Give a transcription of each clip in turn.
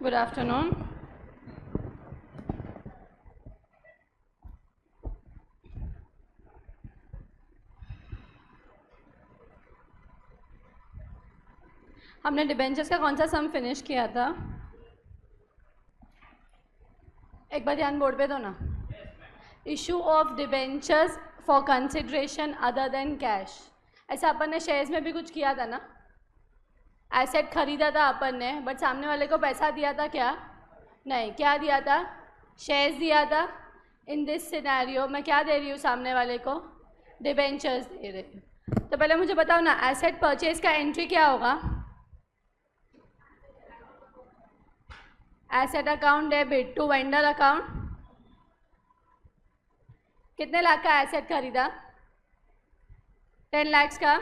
Good afternoon. हमने debentures का कौन सा सम फिनिश किया था? एक बार ध्यान बोर्ड पे दो ना. Issue of debentures for consideration other than cash. ऐसा अपन ने शेयर्स में भी कुछ किया था ना. एसेट खरीदा था अपन ने, बट सामने वाले को पैसा दिया था क्या? नहीं. क्या दिया था? शेयर्स दिया था. इन दिस सिनेरियो मैं क्या दे रही हूँ सामने वाले को? डिबेंचर्स दे रही हूँ. तो पहले मुझे बताओ ना, एसेट परचेज का एंट्री क्या होगा? Asset account debit to vendor account. कितने लाख का एसेट खरीदा? 10 लाख का.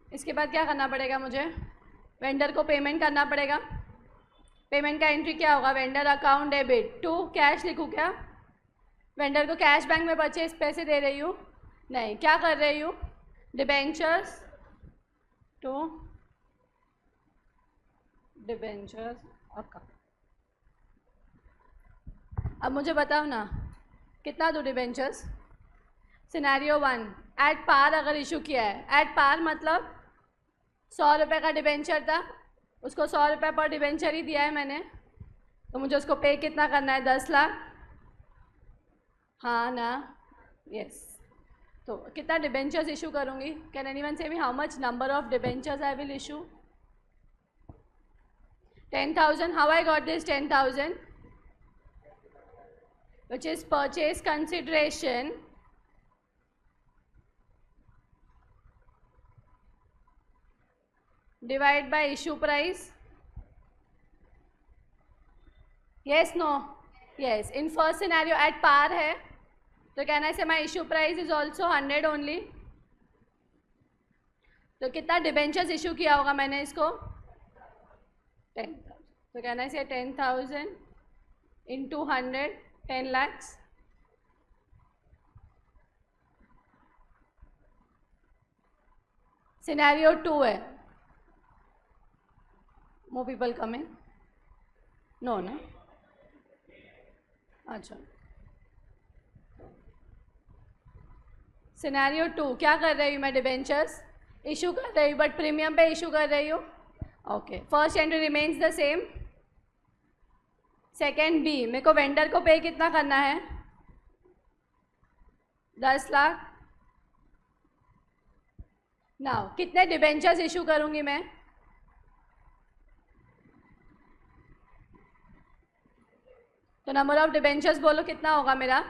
इसके बाद क्या करना पड़ेगा मुझे? वेंडर को पेमेंट करना पड़ेगा. पेमेंट का एंट्री क्या होगा? Vendor account debit to cash. लिखूँ क्या? वेंडर को कैश बैंक में परचेज पैसे दे रही हूँ? नहीं. क्या कर रही हूँ? Debentures to debentures account. अब मुझे बताओ ना, कितना दो डिबेंचर्स? सिनेरियो 1, एट पार अगर इशू किया है. एट पार मतलब 100 रुपये का डिबेंचर था, उसको 100 रुपये पर डिबेंचर ही दिया है मैंने, तो मुझे उसको पे कितना करना है? 10 लाख. हाँ ना? यस. तो कितना डिबेंचर्स इशू करूँगी? कैन एनीवन से me how much number of debentures I will issue? 10,000. How I got this 10,000? which is purchase consideration divide by issue price. Yes, no? Yes. In first scenario at par है, तो can I say my issue price is also 100 only? तो कितना debentures issue किया होगा मैंने इसको? 10,000. तो can I say 10,000 into 100, 10 lakhs. Scenario 2 है. More people coming? No, ना? अच्छा. सिनेरियो 2 क्या कर रही हूँ मैं? डिबेंचर्स इशू कर रही हूँ, बट प्रीमियम पे इशू कर रही हूँ. Okay. First entry remains the same. Second B, मेरे को वेंडर को पे कितना करना है? 10 लाख. नाउ कितने डिबेंचर्स इशू करूँगी मैं? तो नंबर ऑफ डिबेंचर्स बोलो कितना होगा मेरा?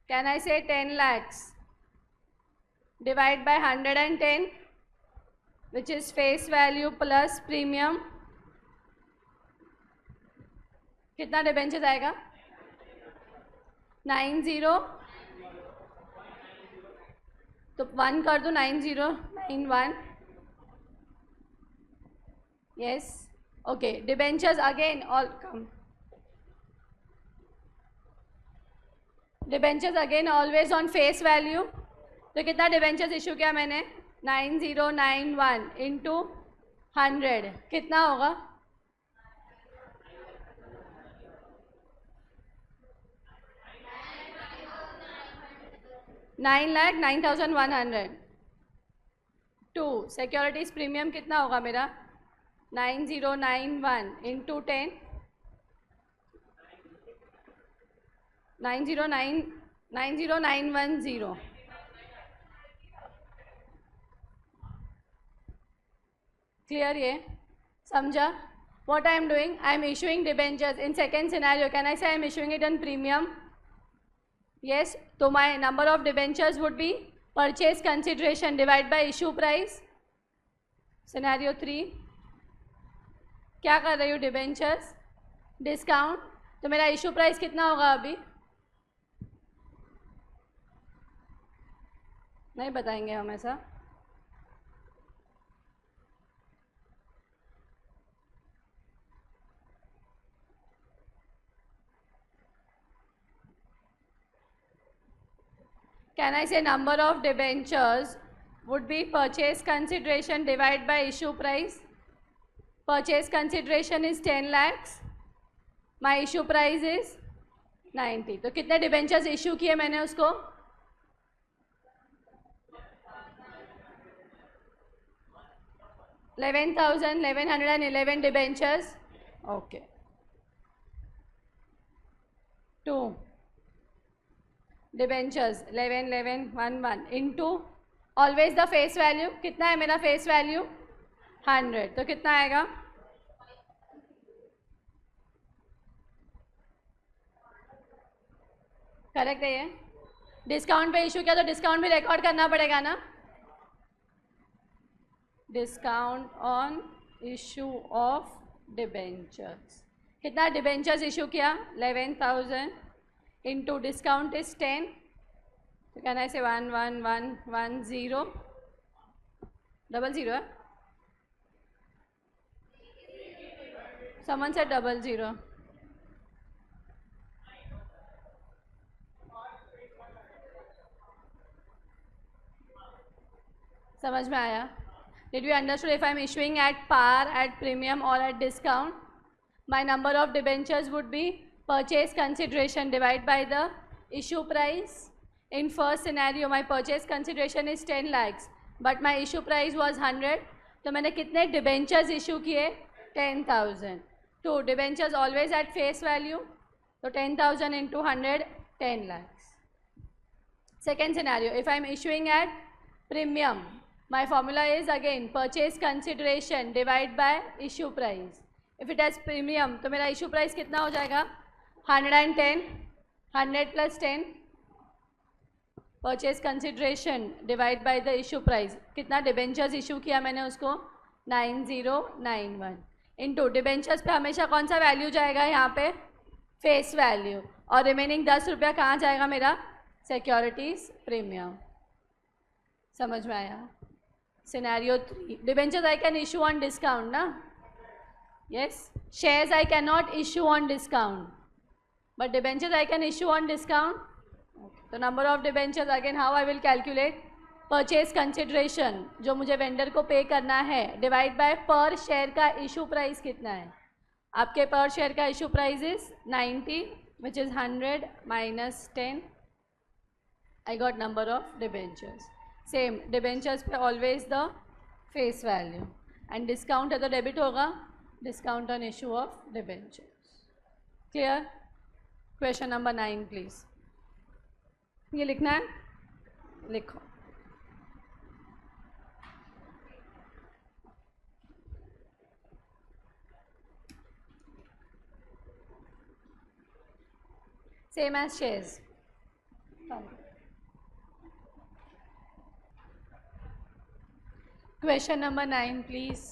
कैन आई से 10 lakhs divide by 110 which is face value plus premium. कितना डिबेंचर्स आएगा? 90. तो 1 कर दो. 9091. yes. okay. Debentures again all come. Debentures again always on face value. तो कितना डिबेंचर्स इशू किया मैंने? 9091 इंटू 100 कितना होगा? 9,09,100. 2 सिक्योरिटीज प्रीमियम कितना होगा मेरा? 9091 इंटू 10 90910. क्लियर? ये समझा? what I am doing? I am issuing debentures in second scenario. Can I say I am issuing it on premium? Yes. So my number of debentures would be purchase consideration divided by issue price. Scenario 3 क्या कर रही हूँ? Debentures discount. तो मेरा issue price कितना होगा? अभी नहीं बताएंगे हम ऐसा. Can I say number of debentures would be purchase consideration divided by issue price? Purchase consideration is 10 lakhs. My issue price is 90. तो कितने debentures issue किए मैंने उसको? 11,1111 debentures. Okay. 2 debentures 11,1111 into always the face value. कितना है मेरा face value? 100. तो कितना आएगा? करेक्ट है ये. डिस्काउंट पे इशू किया तो डिस्काउंट भी रिकॉर्ड करना पड़ेगा ना. Discount on issue of debentures. कितना डिबेंचर्स इशू किया? 11,000 इंटू डिस्काउंट इज 10. तो कहना है 11110 00 है. समन से 00. समझ में आया? Did you understood? If I am issuing at par, at premium or at discount, my number of debentures would be purchase consideration divided by the issue price. In first scenario, my purchase consideration is 10 lakhs, but my issue price was 100. तो मैंने कितने debentures issue किए? 10,000. तो debentures always at face value. तो 10,000 into 100, 10 lakhs. Second scenario, if I am issuing at premium, my formula is again purchase consideration divided by issue price. If it has premium, तो मेरा issue price कितना हो जाएगा? 110. 100 plus 10. Purchase consideration divided by the issue price. कितना debentures issue किया मैंने उसको? 9091. Into debentures पे हमेशा कौन सा वैल्यू जाएगा यहाँ पे? Face value. और रिमेनिंग 10 रुपया कहाँ जाएगा मेरा? Securities premium. समझ में आया? Scenario 3. Debentures I can issue on discount, na? Yes. Shares I cannot issue on discount. But debentures I can issue on discount. Okay. The number of debentures again how I will calculate? Purchase consideration जो मुझे vendor को pay करना है divide by per share का issue price कितना है? आपके per share का issue price is 90, which is 100 minus 10. I got number of debentures. Same debentures पे always the face value and discount है तो डेबिट होगा. Discount on issue of debentures. Clear? Question number 9 please. ये लिखना है, लिखो. Same as shares. Question number 9 please.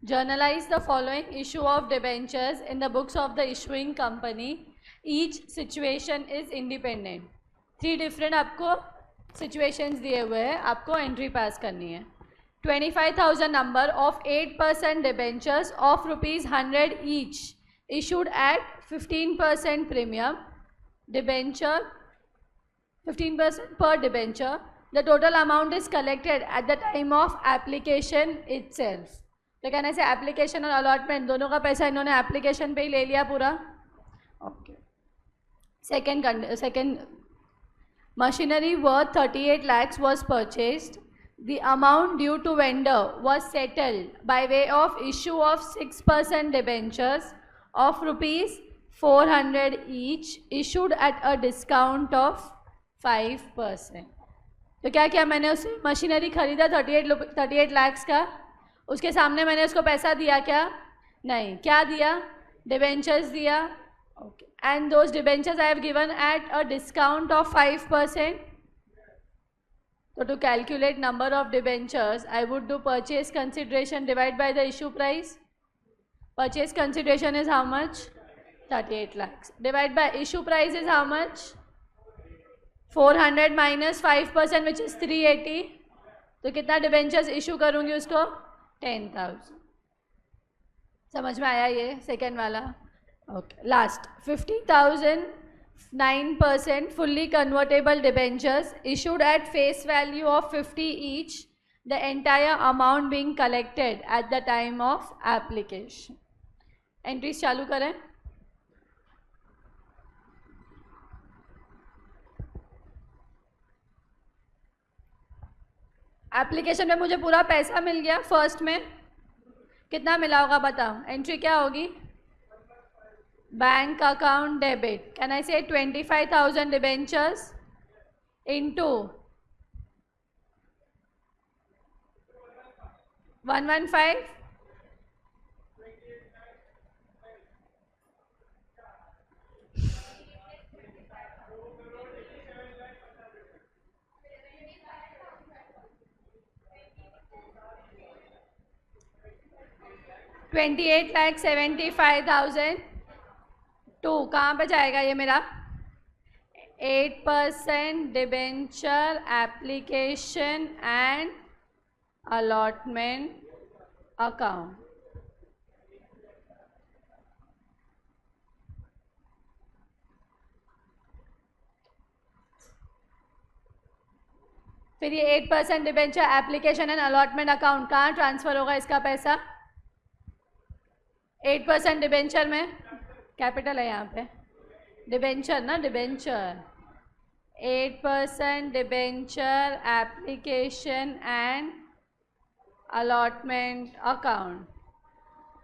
Journalize the following issue of debentures in the books of the issuing company. Each situation is independent. 3 different आपको situations दिए हुए हैं, आपको entry pass करनी है. 25,000 number of 8% debentures of ₹100 each issued at 15% premium. Debenture 15% per debenture. The total amount is collected at the time of application itself. तो कहने से application और allotment दोनों का पैसा इन्होंने application पे ही ले लिया पूरा. Okay. Second machinery worth 38 lakhs was purchased. The amount due to vendor was settled by way of issue of 6% debentures of ₹400 each issued at a discount of 5%. तो क्या किया मैंने? उसे मशीनरी खरीदा 38 लाख्स का. उसके सामने मैंने उसको पैसा दिया क्या? नहीं. क्या दिया? डिबेंचर्स दिया. Okay. And those debentures I have given at a discount of 5%. तो to calculate number of debentures I would do purchase consideration divide by the issue price. Purchase consideration is how much? 38 lakhs. Divide by issue price is how much? 400 minus 5% which is 380. तो कितना debentures issue करूँगी उसको? 10,000. समझ में आया ये second वाला? Okay. Last 50,000 9% fully convertible debentures issued at face value of 50 each, the entire amount being collected at the time of application. Entries चालू करें. एप्लीकेशन में मुझे पूरा पैसा मिल गया. फर्स्ट में कितना मिला होगा बताओ. एंट्री क्या होगी? Bank account debit. Can I से 25,000 डिबेंचर्स इनटू 115. $28,75,000 टू कहाँ पे जाएगा ये मेरा? 8% debenture application and allotment account. फिर ये 8% debenture application and allotment account कहाँ ट्रांसफ़र होगा इसका पैसा? 8% डिबेंचर में कैपिटल है यहाँ पे. डिबेंचर ना, debenture. 8% debenture application and allotment account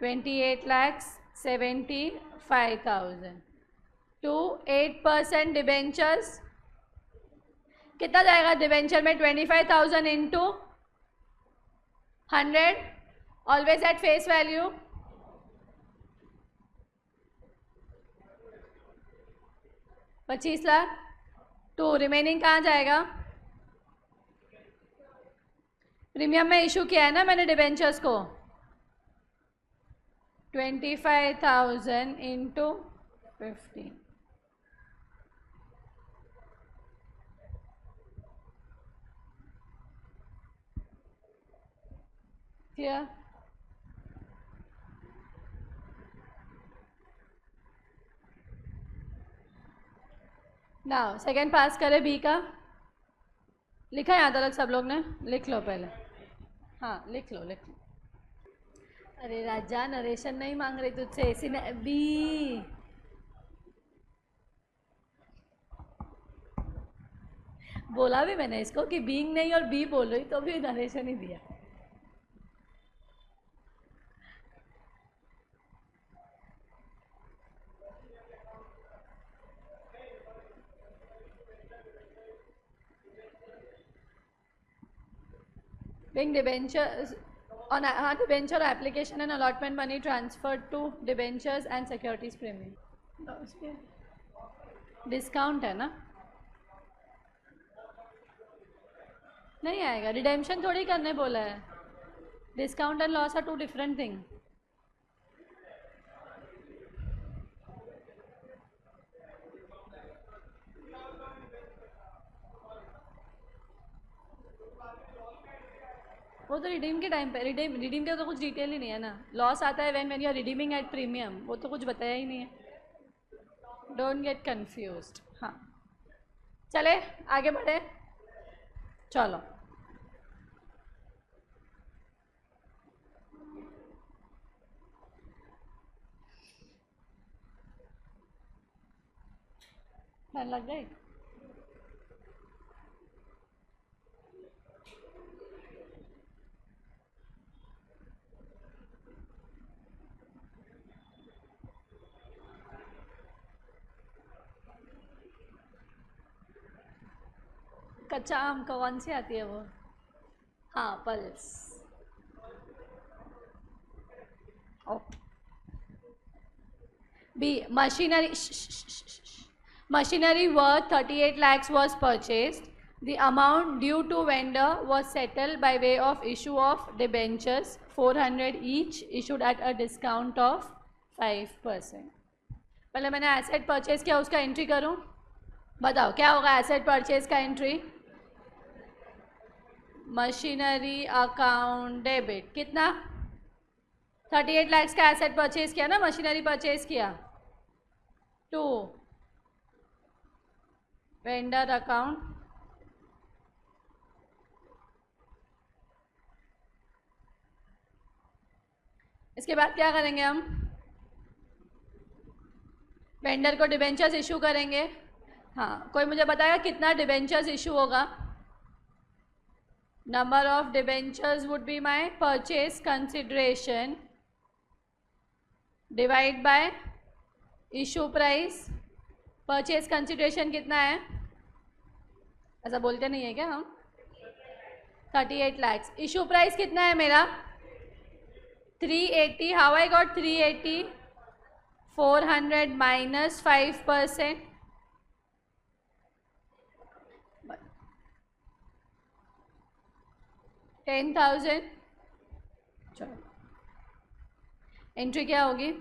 28,75,000 to 8% debentures. कितना जाएगा डिबेंचर में? 25,000 into 100 always at face value. 25 lakh. To remaining कहाँ जाएगा? प्रीमियम में इशू किया है ना मैंने डिबेंचर्स को. 25,000 इंटू 15. क्लियर? नाउ सेकेंड पास करें बी का. लिखा है यहाँ तक सब लोग ने? लिख लो पहले. हाँ लिख लो लिख लो. अरे राजा नरेशन नहीं मांग रही तुझसे. इसी ने बी. बोला भी मैंने इसको कि बीइंग नहीं और बी बोल रही तो भी नरेशन ही दिया. Being debentures on debenture application and allotment money transferred to debentures and securities premium. Discount है ना? नहीं आएगा. रिडेम्पशन थोड़ी करने बोला है. Discount and loss are two different thing. वो तो रिडीम के टाइम पे. रिडीम का तो कुछ डिटेल ही नहीं है ना. लॉस आता है when you are redeeming at premium. वो तो कुछ बताया ही नहीं है. Don't get confused. हाँ चले आगे बढ़े. चलो लग गई. कच्चा आम कौन सी आती है वो? हाँ plus. Okay. B machinery worth 38 lakhs was purchased. The amount due to vendor was settled by way of issue of debentures 400 each issued at a discount of 5%. पहले मैंने एसेट परचेज किया उसका एंट्री करूं. बताओ क्या होगा एसेट परचेज का entry? Machinery account debit. कितना? 38 लाख का एसेट परचेज किया ना, मशीनरी परचेज किया. टू वेंडर अकाउंट, इसके बाद क्या करेंगे हम? वेंडर को डिबेंचर्स इशू करेंगे। हाँ, कोई मुझे बताएगा कितना डिबेंचर्स इशू होगा? Number of debentures would be my purchase consideration divide by issue price. Purchase consideration कितना है? ऐसा बोलते नहीं है क्या हम? 38 lakhs। इशू प्राइस कितना है मेरा? 380। How I got 380? 400 माइनस 5%, 10,000। चलो, एंट्री क्या होगी?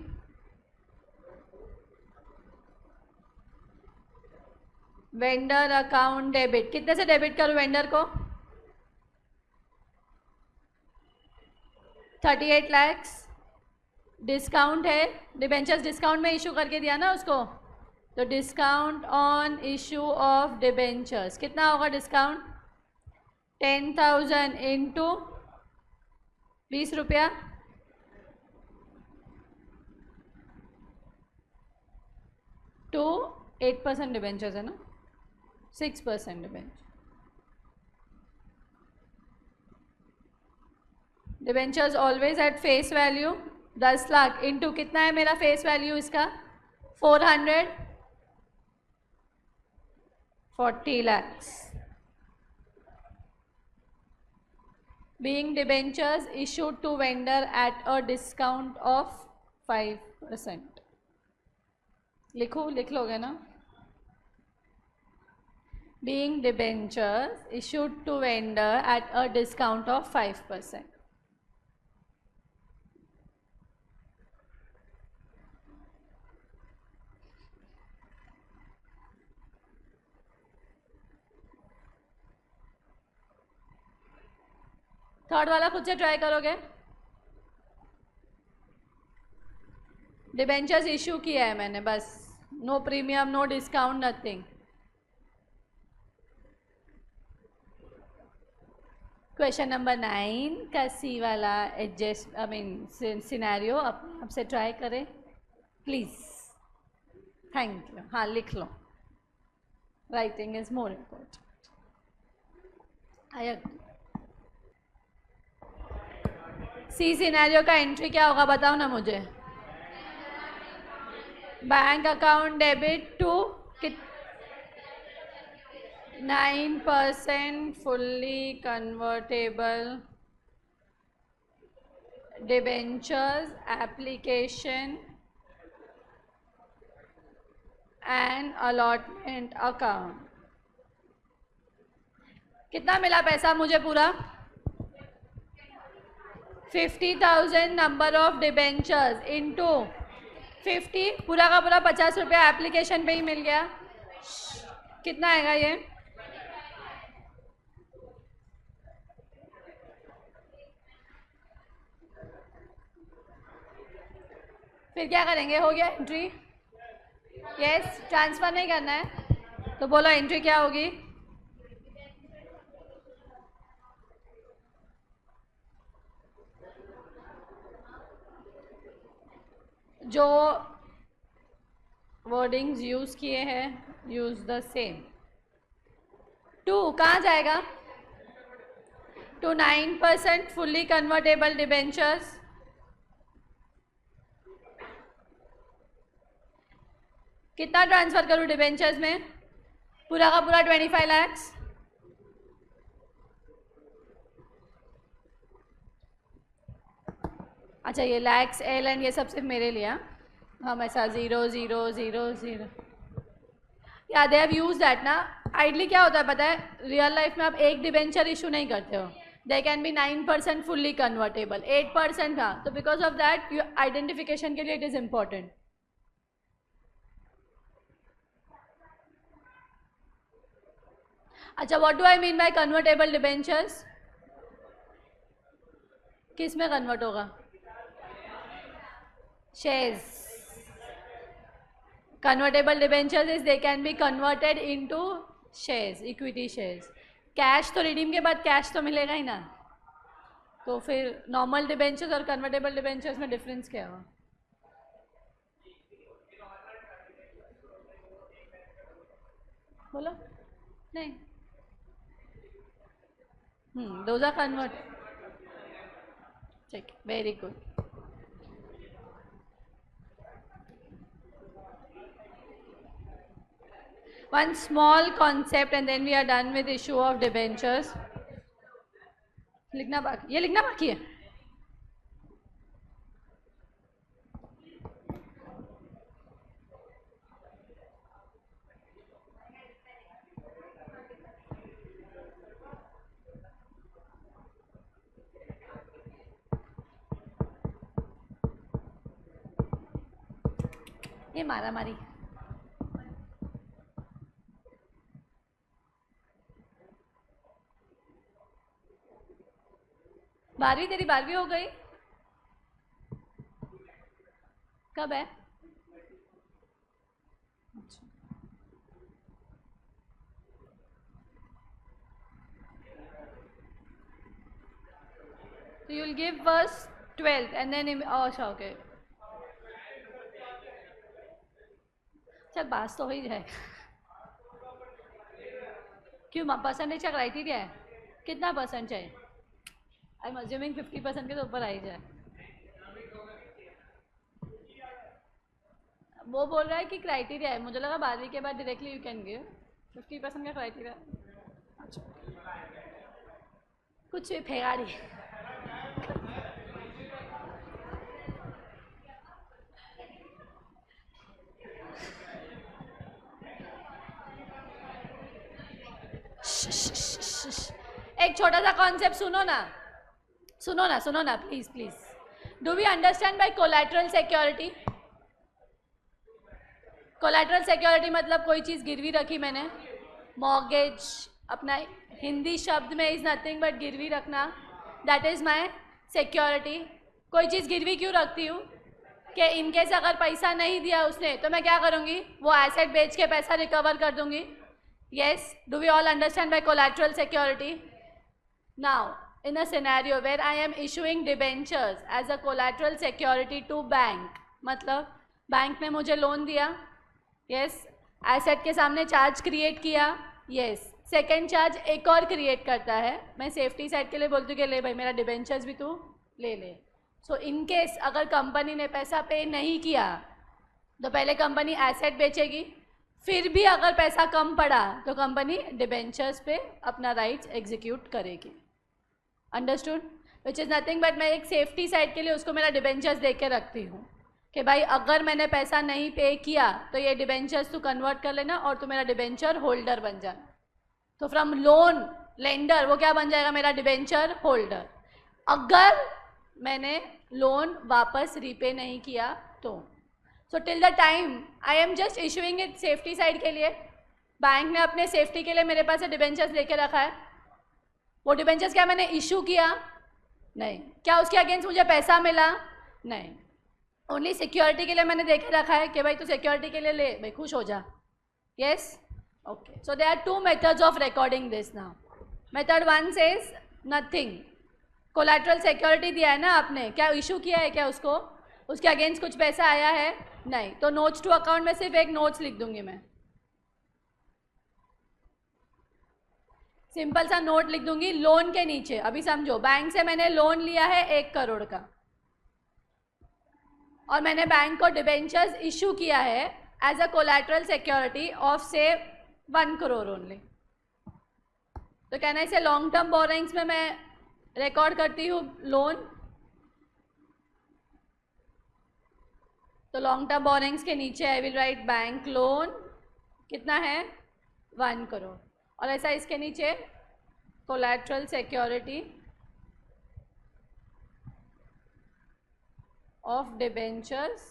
Vendor account debit. कितने से डेबिट करूँ वेंडर को? 38 lakhs। डिस्काउंट है, डिबेंचर्स डिस्काउंट में इशू करके दिया ना उसको, तो discount on issue of debentures कितना होगा? डिस्काउंट 10,000 इंटू 20 रुपया, टू 8% डिबेंचर्स है ना, 6% debenture. Debentures always at face value 10 lakh into कितना है मेरा फेस वैल्यू इसका? 440 lakhs। Being debentures issued to vendor at a discount of 5%। लिखो, लिख लोगे ना? Being debentures issued to vendor at a discount of 5%। Third वाला खुद से ट्राई करोगे? डिबेंचर्स इशू किया है मैंने, बस। No premium, no discount, nothing. Question number 9 का सी वाला एडजस्ट सिनेरियो अपने आप से ट्राई करें प्लीज़। Thank you. हाँ, लिख लो। Writing is more important. I agree. C scenario का एंट्री क्या होगा बताओ ना मुझे? Bank account debit to 9% fully convertible debentures application and allotment account. कितना मिला पैसा मुझे पूरा? 50,000 नंबर ऑफ डिबेंचर्स इंटू 50, पूरा का पूरा 50 रुपया एप्लीकेशन पे ही मिल गया। कितना आएगा ये? फिर क्या करेंगे? हो गया एंट्री? यस, ट्रांसफ़र नहीं करना है तो बोलो एंट्री क्या होगी? जो वर्डिंग्स यूज़ किए हैं यूज़ द सेम। टू कहाँ जाएगा? To 9% fully convertible debentures. कितना ट्रांसफ़र करूँ डिबेंचर्स में? पूरा का पूरा 25 lakhs। अच्छा, ये लैक्स एल एंड ये सब सिर्फ मेरे लिए। हम ऐसा 0 0 0 0 या दे हैव यूज दैट ना। आइडली क्या होता है पता है? रियल लाइफ में आप एक डिबेंचर इशू नहीं करते हो। They can be 9% fully convertible, 8% का। तो बिकॉज ऑफ दैट आइडेंटिफिकेशन के लिए इट इज़ इम्पॉर्टेंट। अच्छा, what do I mean by convertible debentures? किस में कन्वर्ट होगा? shares. Convertible debentures is they can be converted into shares, equity shares. Cash तो redeem के बाद कैश तो मिलेगा ही ना, तो फिर नॉर्मल डिबेंचर्स और कन्वर्टेबल डिबेंचर्स में डिफरेंस क्या हुआ? बोलो। नहीं, दोज आर कन्वर्ट। ठीक, very good. One small concept and then we are done with issue of debentures. लिखना बाकी, ये लिखना बाकी है। ये मारा मारी। बारहवीं, तेरी 12वीं हो गई? कब है? So you will give first 12th and then अच्छा ओके, चल पास तो हो ही जाए। क्यों, परसेंटेज का क्राइटेरिया है? कितना परसेंट चाहिए? आई एम अज्यूमिंग 50% के तो ऊपर आ ही जाए। वो बोल रहा है कि क्राइटेरिया है, मुझे लगा 12वीं के बाद डायरेक्टली यू कैन गिव 50% का क्राइटेरिया। अच्छा, कुछ फेगाड़ी। एक छोटा सा कॉन्सेप्ट सुनो ना, सुनो ना, सुनो ना, please please. Do we understand by collateral security? Collateral security मतलब कोई चीज़ गिरवी रखी मैंने, मॉर्गेज अपना हिंदी शब्द में इज़ नथिंग बट गिरवी रखना, दैट इज़ माय सिक्योरिटी। कोई चीज़ गिरवी क्यों रखती हूँ कि इनकेस अगर पैसा नहीं दिया उसने तो मैं क्या करूँगी, वो एसेट बेच के पैसा रिकवर कर दूँगी। Yes, do we all understand by collateral security? Now, in a scenario where I am issuing debentures as a collateral security to bank, मतलब बैंक ने मुझे लोन दिया, yes, एसेट के सामने चार्ज क्रिएट किया, yes, सेकेंड चार्ज एक और create करता है, मैं सेफ्टी साइड के लिए बोलती हूँ कि ले भाई मेरा डिबेंचर्स भी तू ले ले। सो इन केस अगर कंपनी ने पैसा पे नहीं किया तो पहले कंपनी एसेट बेचेगी, फिर भी अगर पैसा कम पड़ा तो कंपनी डिबेंचर्स पे अपना राइट्स एग्जीक्यूट करेगी। Understood? Which is nothing but मैं एक सेफ्टी साइड के लिए उसको मेरा डिबेंचर्स दे के रखती हूँ कि भाई अगर मैंने पैसा नहीं पे किया तो ये डिबेंचर्स तू कन्वर्ट कर लेना और तू मेरा डिबेंचर होल्डर बन जाना। तो फ्रॉम लोन लेंडर वो क्या बन जाएगा, मेरा डिबेंचर होल्डर। अगर मैंने लोन वापस रीपे नहीं किया तो so till the time I am just issuing it safety side के लिए, बैंक ने अपने सेफ्टी के लिए मेरे पास डिबेंचर्स लेके रखा है। वो डिबेंचर्स क्या मैंने इशू किया? नहीं। क्या उसके अगेंस्ट मुझे पैसा मिला? नहीं। ओनली सिक्योरिटी के लिए मैंने देखे रखा है कि भाई तू सिक्योरिटी के लिए ले, भाई खुश हो जा। Yes, okay. So there are two methods of recording this now. Method one says nothing, collateral security दिया है ना आपने, क्या इशू किया है क्या उसको, उसके अगेंस्ट कुछ पैसा आया है? नहीं। तो नोट्स टू अकाउंट में सिर्फ एक नोट्स लिख दूंगी मैं, सिंपल सा नोट लिख दूंगी लोन के नीचे। अभी समझो, बैंक से मैंने लोन लिया है 1 करोड़ का और मैंने बैंक को डिबेंचर्स इशू किया है as a collateral security of से 1 करोड़ ओनली। तो कहना इसे लॉन्ग टर्म बोरिंग्स में मैं रिकॉर्ड करती हूँ लोन। तो लॉन्ग टर्म बोरिंग्स के नीचे I will write bank loan, कितना है 1 करोड़, और ऐसा इसके नीचे collateral security of debentures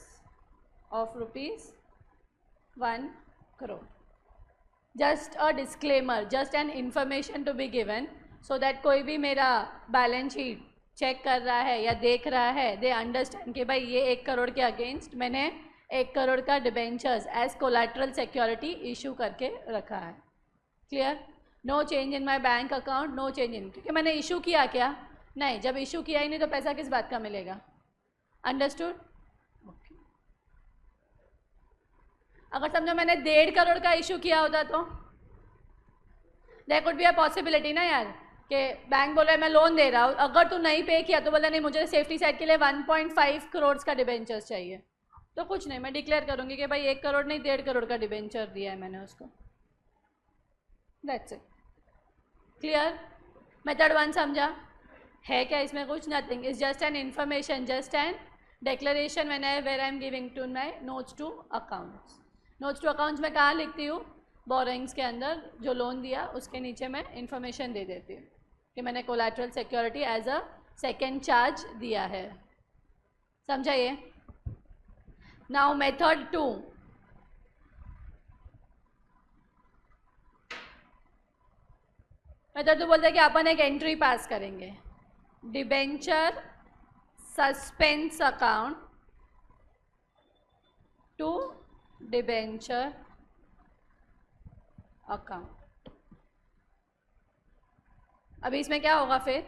of ₹1 crore. Just a disclaimer, just an information to be given so that कोई भी मेरा बैलेंस शीट चेक कर रहा है या देख रहा है, दे अंडरस्टैंड कि भाई ये 1 करोड़ के अगेंस्ट मैंने 1 करोड़ का debentures as collateral security issue करके रखा है। Clear? No change in my bank account, no change in, क्योंकि मैंने इशू किया क्या? नहीं, जब इशू किया ही नहीं तो पैसा किस बात का मिलेगा? अंडरस्टूड? अगर समझो मैंने 1.5 करोड़ का इशू किया होता तो there could be a possibility ना यार, कि बैंक बोल रहा है मैं लोन दे रहा हूँ, अगर तू नहीं पे किया तो बोला नहीं मुझे सेफ्टी साइड के लिए 1.5 करोड़ का डिबेंचर्स चाहिए, तो कुछ नहीं, मैं डिक्लेयर करूँगी कि भाई 1 करोड़ नहीं 1.5 करोड़ का डिबेंचर दिया है मैंने उसको। That's it. क्लियर? मेथड 1 समझा? है क्या इसमें कुछ? Nothing, is just an information, just an declaration when I where I am giving to my notes to accounts. notes to accounts में कहाँ लिखती हूँ? बोरोइंग्स के अंदर जो लोन दिया उसके नीचे मैं इन्फॉर्मेशन दे देती हूँ कि मैंने collateral security as a second charge दिया है। समझा ये? नाउ मेथड 2, मेथड 2 बोलते हैं कि अपन एक एंट्री पास करेंगे, debenture suspense account to debenture account. अभी इसमें क्या होगा फिर?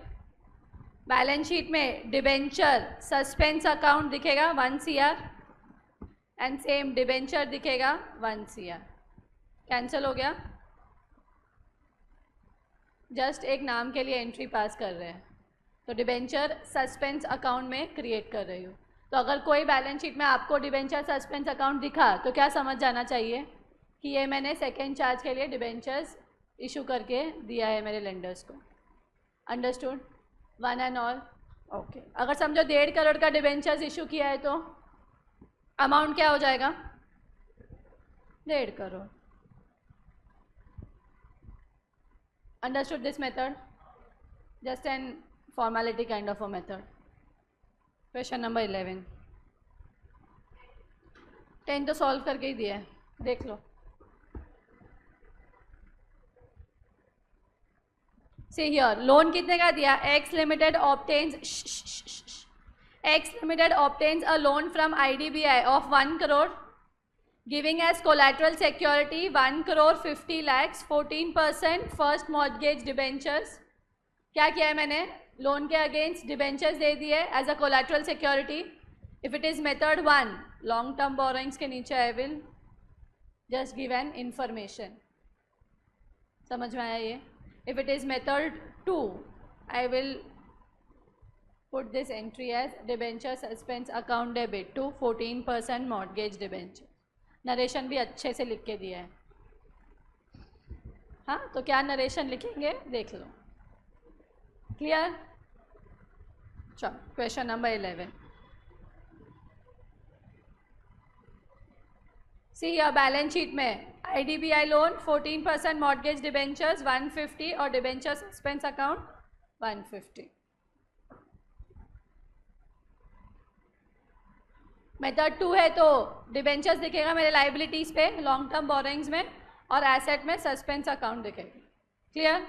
बैलेंस शीट में डिबेंचर सस्पेंस अकाउंट दिखेगा 1 CR एंड सेम डिबेंचर दिखेगा 1 CR। कैंसिल हो गया, जस्ट एक नाम के लिए एंट्री पास कर रहे हैं, तो डिबेंचर सस्पेंस अकाउंट में क्रिएट कर रही हूँ। तो अगर कोई बैलेंस शीट में आपको डिबेंचर सस्पेंस अकाउंट दिखा तो क्या समझ जाना चाहिए कि ये मैंने सेकेंड चार्ज के लिए डिबेंचर्स इशू करके दिया है मेरे लेंडर्स को। Understood? One and all? Okay. अगर समझो 1.5 करोड़ का डिबेंचर्स इशू किया है तो अमाउंट क्या हो जाएगा? 1.5 crore. Understood this method? Just an formality kind of a method. Question number 11. 10 तो सॉल्व करके ही दिया है, देख लो। See here, लोन कितने का दिया? X Limited obtains a loan from IDBI of 1 crore giving as collateral security 1 crore 50 lakhs 14% first mortgage debentures। क्या किया है मैंने? लोन के अगेंस्ट डिबेंचर्स दे दिए as a collateral security. If it is method 1 long term borrowings के नीचे I will just give an information. समझ में आया ये? If it is method 2 I will put this entry as debenture suspense account debit to 14% mortgage debenture. Narration भी अच्छे से लिख के दिया है। हाँ, तो क्या नरेशन लिखेंगे देख लो। क्लियर? चलो क्वेश्चन नंबर 11। सी या बैलेंस शीट में IDBI लोन 14% मॉर्गेज डिबेंचर्स 150 और डिबेंचर सस्पेंस अकाउंट 150। मेथड 2 है तो डिबेंचर्स दिखेगा मेरे लाइबिलिटीज पे लॉन्ग टर्म बोरोइंग्स में और एसेट में सस्पेंस अकाउंट दिखेगा। क्लियर?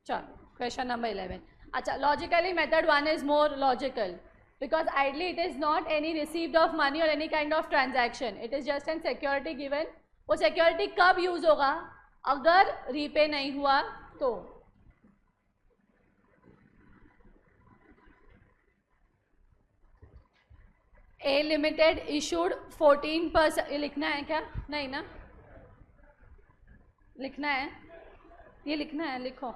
चलो क्वेश्चन नंबर 11। अच्छा, logically method 1 is more logical because ideally it is not any received of money और any kind of transaction, it is just an security given. वो security कब use होगा? अगर repay नहीं हुआ तो। A limited issued 14%। ये लिखना है क्या? नहीं ना, लिखना है, ये लिखना है, लिखो।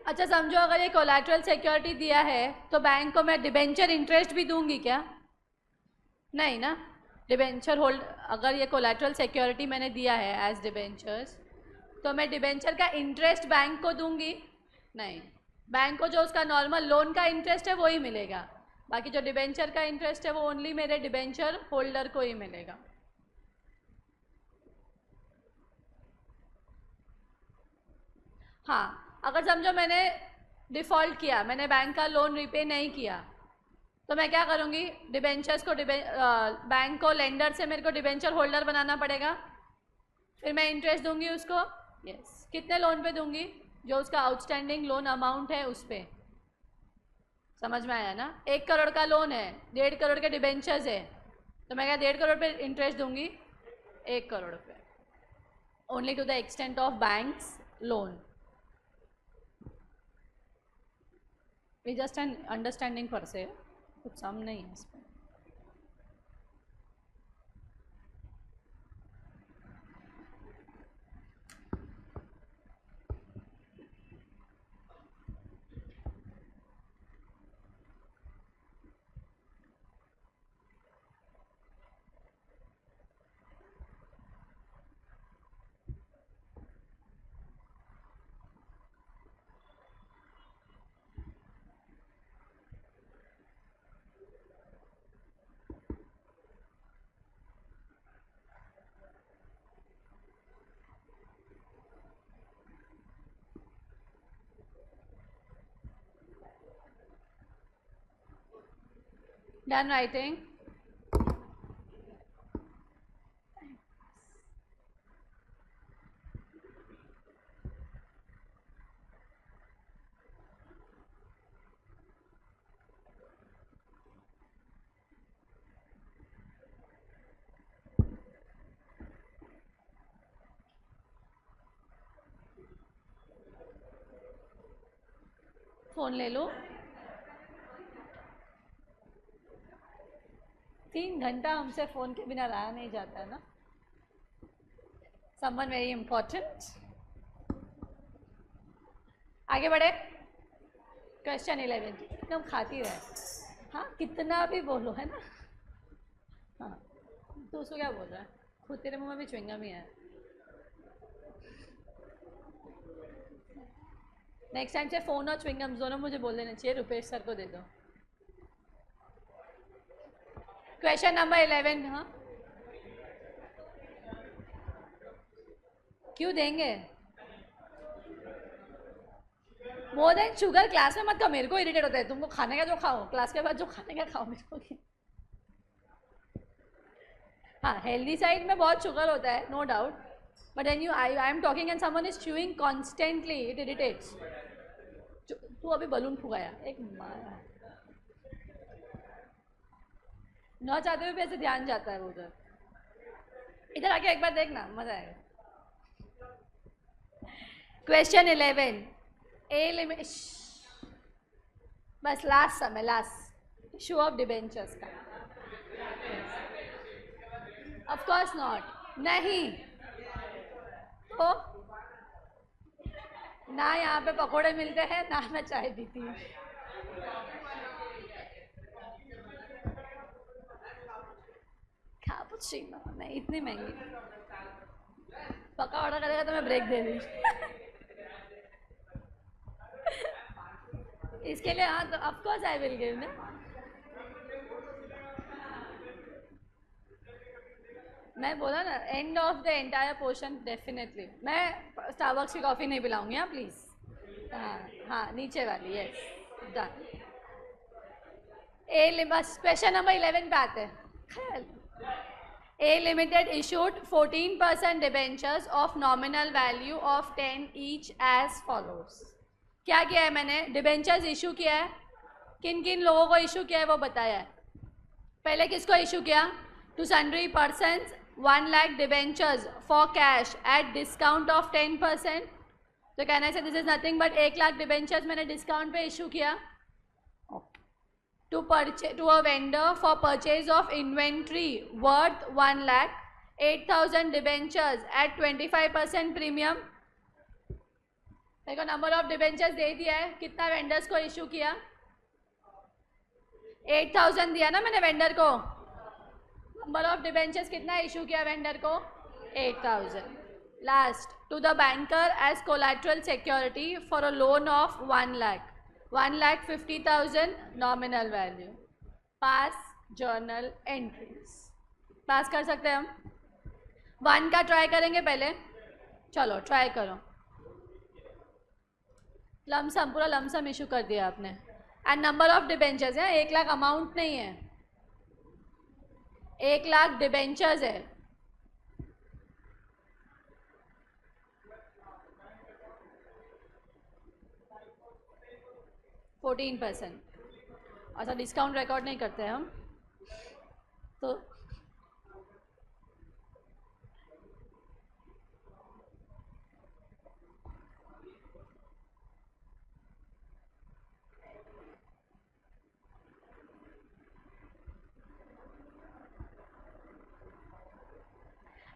अच्छा समझो अगर ये कोलैटरल सिक्योरिटी दिया है तो बैंक को मैं डिबेंचर इंटरेस्ट भी दूंगी क्या? नहीं ना। डिबेंचर होल्ड, अगर ये कोलैटरल सिक्योरिटी मैंने दिया है एज डिबेंचर्स तो मैं डिबेंचर का इंटरेस्ट बैंक को दूंगी? नहीं, बैंक को जो उसका नॉर्मल लोन का इंटरेस्ट है वो ही मिलेगा, बाकी जो डिबेंचर का इंटरेस्ट है वो ओनली मेरे डिबेंचर होल्डर को ही मिलेगा। हाँ, अगर समझो मैंने डिफ़ॉल्ट किया, मैंने बैंक का लोन रिपे नहीं किया तो मैं क्या करूँगी? डिबेंचर्स को बैंक को लेंडर से मेरे को डिबेंचर होल्डर बनाना पड़ेगा, फिर मैं इंटरेस्ट दूंगी उसको। यस, कितने लोन पे दूंगी? जो उसका आउटस्टैंडिंग लोन अमाउंट है उस पर। समझ में आया ना? 1 करोड़ का लोन है, 1.5 करोड़ के डिबेंचर्स है, तो मैं क्या 1.5 करोड़ पे इंटरेस्ट दूंगी? 1 करोड़ पे। only to the extent of bank's loan. We just an understanding per se, कुछ सम नहीं है इसमें. Done writing? फ़ोन ले लो. 3 घंटा हमसे फ़ोन के बिना रहा नहीं जाता है ना. Someone very important. आगे बढ़े. क्वेश्चन 11. एकदम खाती रहे. हाँ, कितना भी बोलो है ना. हाँ, तो उसको क्या बोल रहा है. खुद तेरे मुँह में भी च्युइंगम ही है. नेक्स्ट टाइम से फ़ोन और च्युइंगम्स दोनों मुझे बोल देना चाहिए. रुपेश सर को दे दो. Question number 11. हाँ, क्यों देंगे. मोर देन शुगर क्लास में मत खाओ. मेरे को इरिटेट होता है. तुमको खाने का जो खाओ, क्लास के बाद जो खाने का खाओ. मेरे को हाँ, हेल्दी साइड में बहुत शुगर होता है, no doubt. But then I am talking and someone is chewing constantly. It irritates. तू अभी बलून फुकाया एक मारा. न चाहते हुए भी ऐसे ध्यान जाता है वो उधर. इधर आके एक बार देखना, मजा आएगा. क्वेश्चन 11. A limit. बस लास्ट समय, लास्ट इशू ऑफ डिबेंचर्स का. Of course not. नहीं तो ना यहाँ पे पकोड़े मिलते हैं, ना मैं चाय पीती हूँ. कैपुचिनो नहीं, इतनी महंगी. पक्का ऑर्डर करेगा तो मैं ब्रेक दे दूँ. इसके लिए हाँ, तो of course I will give ना. मैं बोला ना, end of the entire portion definitely. मैं स्टारबक्स की कॉफ़ी नहीं पिलाऊंगी. हाँ प्लीज़. हाँ हाँ, नीचे वाली. Yes, done. ए बस क्वेश्चन नंबर 11 पे आते हैं. A Limited issued 14% debentures of nominal value of 10 each as follows. क्या किया है मैंने. डिबेंचर्स इशू किया है. किन किन लोगों को इशू किया है वो बताया है. पहले किसको इशू किया. To sundry persons 1 lakh debentures for cash at discount of 10%. तो कहना है this is nothing but 1 lakh debentures मैंने डिस्काउंट पे इशू किया. To a vendor for purchase of inventory worth 1 lakh, 8,000 debentures at 25% premium. देखो नंबर ऑफ डिबेंचर्स दे दिया है. कितना वेंडर्स को इशू किया. 8,000 दिया ना मैंने वेंडर को. नंबर ऑफ डिबेंचर्स कितना इशू किया वेंडर को. 8,000. Last to the banker as collateral security for a loan of 1 lakh. 1,50,000 nominal value. Pass journal entries. Pass कर सकते हैं हम. 1 का ट्राई करेंगे पहले. चलो ट्राई करो. लमसम, पूरा लमसम इशू कर दिया आपने. एंड नंबर ऑफ डिबेंचर्स है. 1 लाख अमाउंट नहीं है. 1 लाख डिबेंचर्स है. %14. अच्छा, डिस्काउंट रिकॉर्ड नहीं करते हैं हम तो.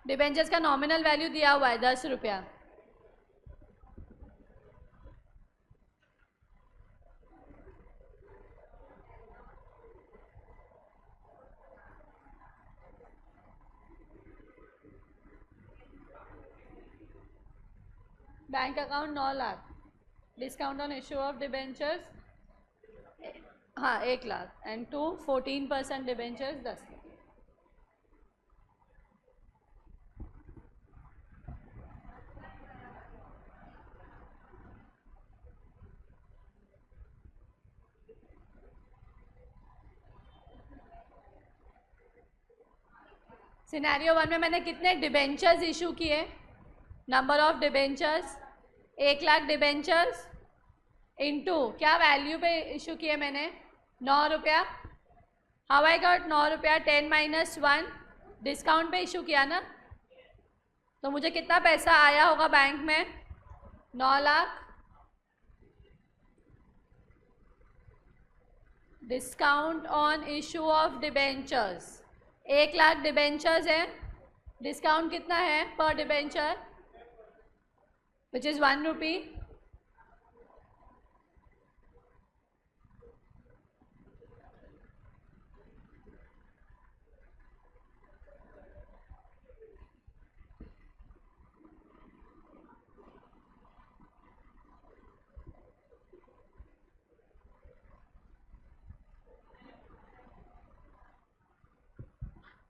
डिबेंचर्स का नॉमिनल वैल्यू दिया हुआ है 10 रुपया। Bank account 9 lakh, discount on issue of debentures हाँ 1 lakh and 14% debentures 10 lakh. Scenario 1 में मैंने कितने डिबेंचर्स इशू किए? Number of debentures 1 lakh debentures into क्या वैल्यू पे इशू किए मैंने? 9 रुपया। हाउ आई गॉट 9 रुपया? 10 - 1 डिस्काउंट पे इशू किया ना, तो मुझे कितना पैसा आया होगा बैंक में? 9 lakh. Discount on issue of debentures 1 lakh debentures है, डिस्काउंट कितना है पर debenture? Which is 1 rupee.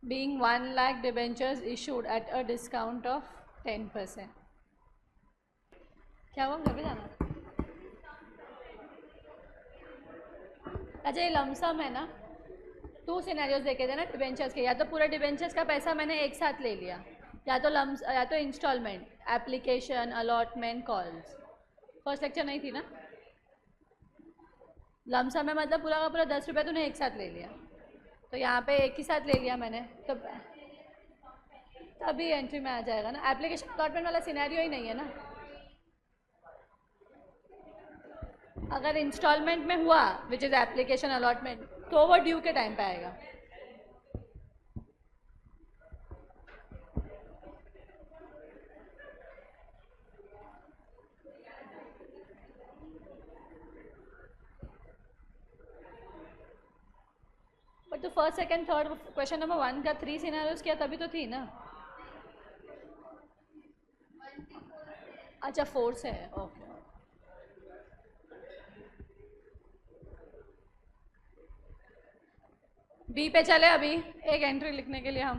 being 1 lakh debentures issued at a discount of 10%. क्या हुआ? घर पे जाना? अच्छा ये लमसम है ना, 2 सिनेरियोज देखे थे ना डिबेंचर्स के, या तो पूरा डिबेंचर्स का पैसा मैंने एक साथ ले लिया, या तो instalment, application, allotment, calls. First lecture नहीं थी ना? लमसम में मतलब पूरा का पूरा 10 रुपये तूने एक साथ ले लिया, तो यहाँ पे एक ही साथ ले लिया मैंने, तो तभी एंट्री में आ जाएगा ना। एप्लीकेशन अलॉटमेंट वाला सिनेरियो ही नहीं है ना। अगर इंस्टॉलमेंट में हुआ विच इज़ एप्लीकेशन अलॉटमेंट, तो वो ड्यू के टाइम पे आएगा। बट तो first second third question number 1 का 3 सिनेरियोज किया तभी तो थी ना। अच्छा 4 से है, ओके। बी पे चले अभी एक एंट्री लिखने के लिए हम।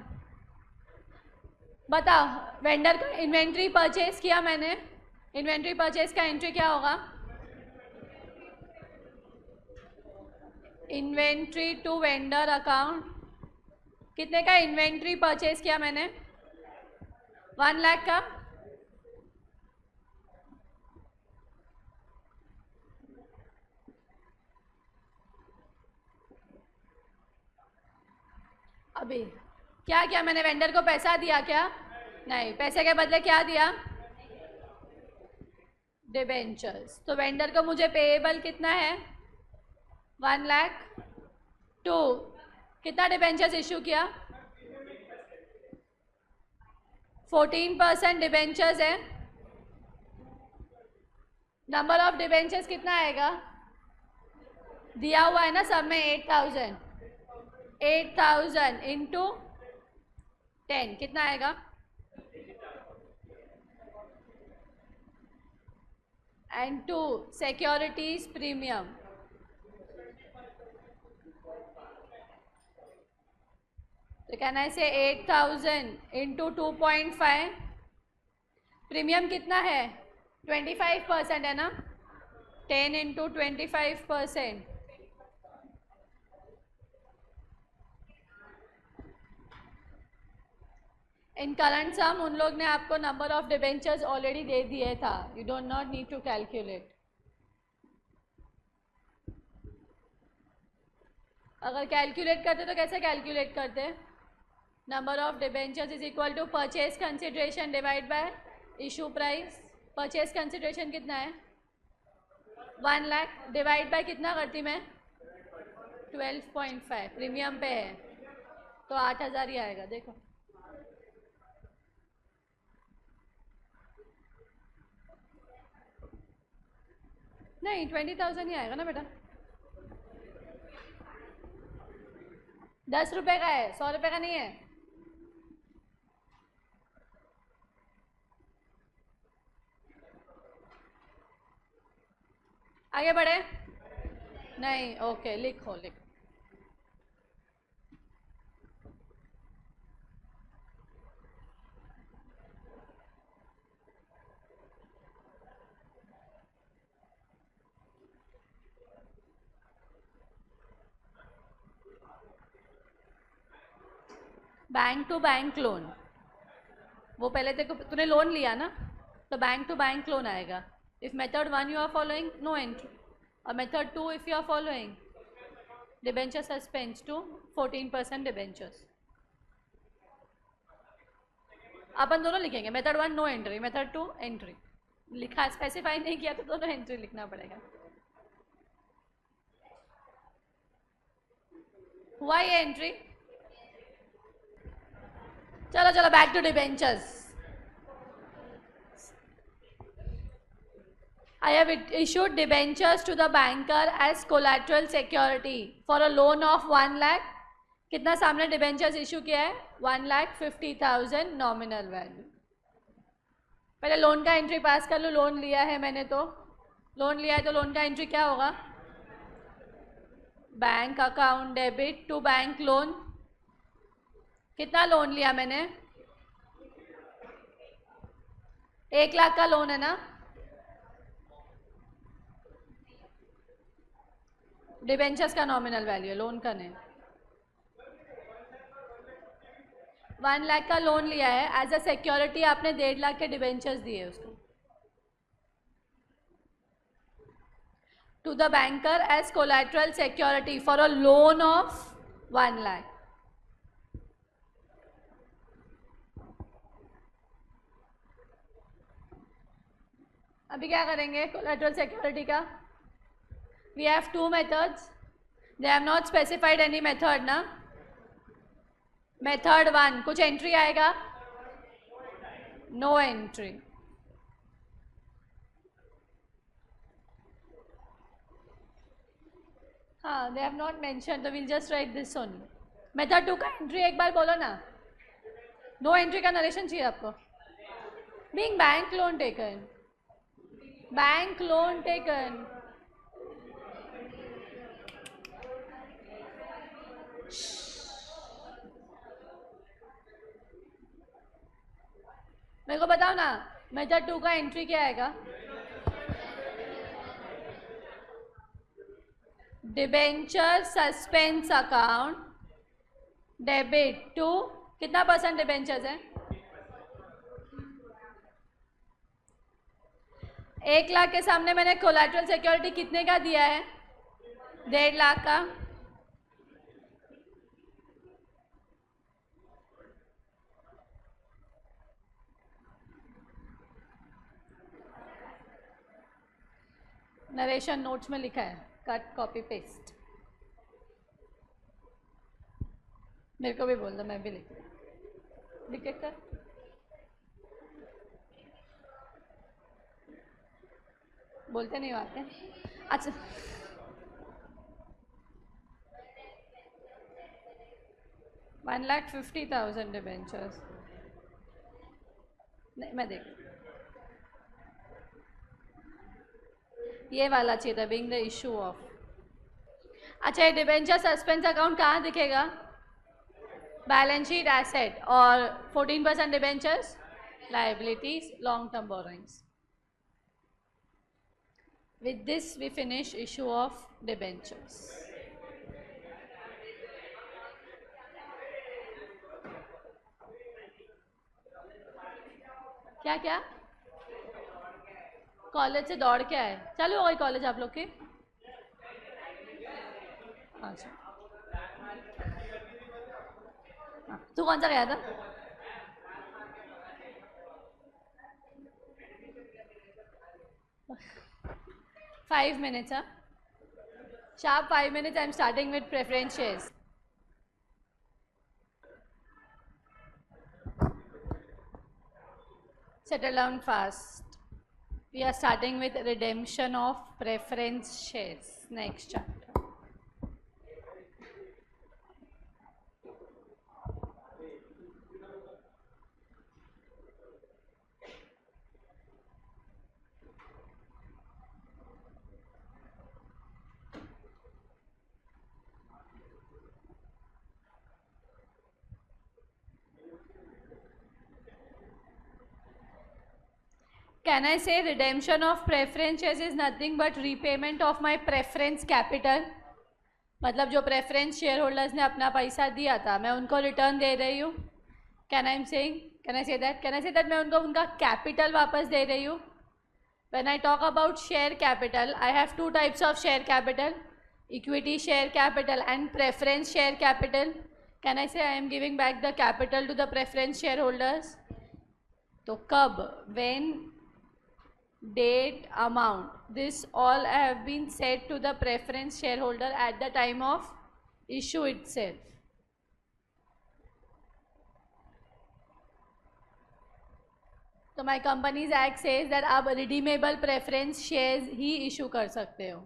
बताओ, वेंडर को इन्वेंट्री परचेज किया मैंने, इन्वेंट्री परचेज का एंट्री क्या होगा? Inventory to vendor account. कितने का इन्वेंट्री परचेज किया मैंने? 1 लाख का। अभी क्या किया मैंने? वेंडर को पैसा दिया क्या? नहीं, पैसे के बदले क्या दिया? डिबेंचर्स। तो वेंडर को मुझे पेएबल कितना है? 1 लाख। 2 कितना डिबेंचर्स इशू किया? 14% डिबेंचर्स है। नंबर ऑफ डिबेंचर्स कितना आएगा? दिया हुआ है ना सब में 8000। 8000 इंटू 10 कितना आएगा? And 2 securities premium. तो कैन आई से 8000 इंटू 2.5। प्रीमियम कितना है? 25% है ना। 10 इंटू 25%। इन करंट सम उन लोग ने आपको नंबर ऑफ डिबेंचर्स ऑलरेडी दे दिए था, you don't not need to calculate. अगर कैलकुलेट करते तो कैसे कैलकुलेट करते? Number of debentures is equal to purchase consideration divide by issue price. Purchase consideration कितना है? 1 लाख डिवाइड बाय कितना करती मैं? 12.5। प्रीमियम पे है तो 8000 ही आएगा। देखो नहीं 20,000 ही आएगा ना बेटा, 10 रुपये का है, 100 रुपये का नहीं है। आगे बढ़े? नहीं, ओके, लिखो लिखो। बैंक टू बैंक लोन, वो पहले तूने लोन लिया ना, तो बैंक टू बैंक लोन आएगा। If method 1 you are following, no entry. और method 2 if you are following, debenture suspense to 14% debentures. अपन दोनों लिखेंगे, method 1 no entry, method 2 entry. लिखा स्पेसिफाई नहीं किया तो दोनों एंट्री लिखना पड़ेगा। हुआ ये एंट्री? चलो चलो back to debentures. I have issued debentures to the banker as collateral security for a loan of 1 lakh। कितना सामने डिबेंचर्स इशू किया है? 1,50,000 नॉमिनल वैल्यू। पहले लोन का एंट्री पास कर लो। लोन लिया है मैंने, तो लोन लिया है तो लोन का एंट्री क्या होगा? Bank account debit to bank loan. कितना लोन लिया मैंने? 1 लाख का लोन है ना। डिबेंचर्स का नॉमिनल वैल्यू है, लोन का नहीं। 1 लाख का लोन लिया है एज अ सिक्योरिटी, आपने 1.5 लाख के डिबेंचर्स दिए उसको to the banker as collateral security for a loan of 1 lakh. अभी क्या करेंगे कोलैटरल सिक्योरिटी का? We have 2 methods. They have not specified any method ना। Method 1 कुछ एंट्री आएगा? No entry। हाँ, they have not mentioned, so we'll just write this only। Method 2 का एंट्री एक बार बोलो ना। No entry का नरेशन चाहिए आपको। Being bank loan taken, bank loan taken। मेरे को बताओ ना, मेथड 2 का एंट्री क्या आएगा? Debenture suspense account debit to कितना % डिबेंचर्स है? 1 लाख के सामने मैंने कोलैटरल सिक्योरिटी कितने का दिया है? 1.5 लाख का। नरेशन नोट्स में लिखा है, कट कॉपी पेस्ट। मेरे को भी बोल दो, मैं भी लिख कर। बोलते नहीं आते। अच्छा, $1,50,000 डिबेंचर्स। नहीं, मैं देख, ये वाला चाहिए था, बीइंग द इशू ऑफ। अच्छा, ये डिबेंचर सस्पेंस अकाउंट कहाँ दिखेगा? बैलेंस शीट एसेट, और 14% debentures liabilities, long term borrowings. With this we finish issue of debentures। क्या क्या? कॉलेज से दौड़ के आए? चालू हो गई कॉलेज आप लोग की? अच्छा, तू कौन सा गया था? Five minutes, huh? Sharp 5 minutes. I'm starting with preference shares. Settle down fast. We are starting with redemption of preference shares. Next chapter. Can I say redemption of preference shares is nothing but repayment of my preference capital? मतलब जो preference shareholders ने अपना पैसा दिया था मैं उनको return दे रही हूँ. Can I say that मैं उनको उनका capital वापस दे रही हूँ? When I talk about share capital, I have two types of share capital, equity share capital and preference share capital. Can I say I am giving back the capital to the preference shareholders? तो कब? When? Date, amount, this all have been said to the preference shareholder at the time of issue itself. तो my companies act says that आप redeemable preference shares ही issue कर सकते हो.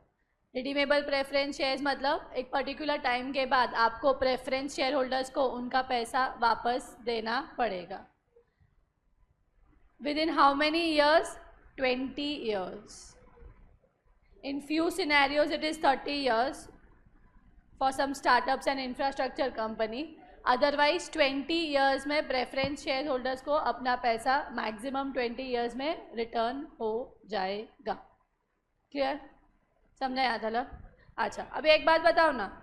redeemable preference shares मतलब एक particular time के बाद आपको preference shareholders को उनका पैसा वापस देना पड़ेगा. Within how many years? 20 years. In few scenarios it is 30 years for some startups and infrastructure company. Otherwise 20 years में preference shareholders को अपना पैसा maximum 20 years में return हो जाएगा. Clear? समझा याद हला? अच्छा अभी एक बात बताओ ना.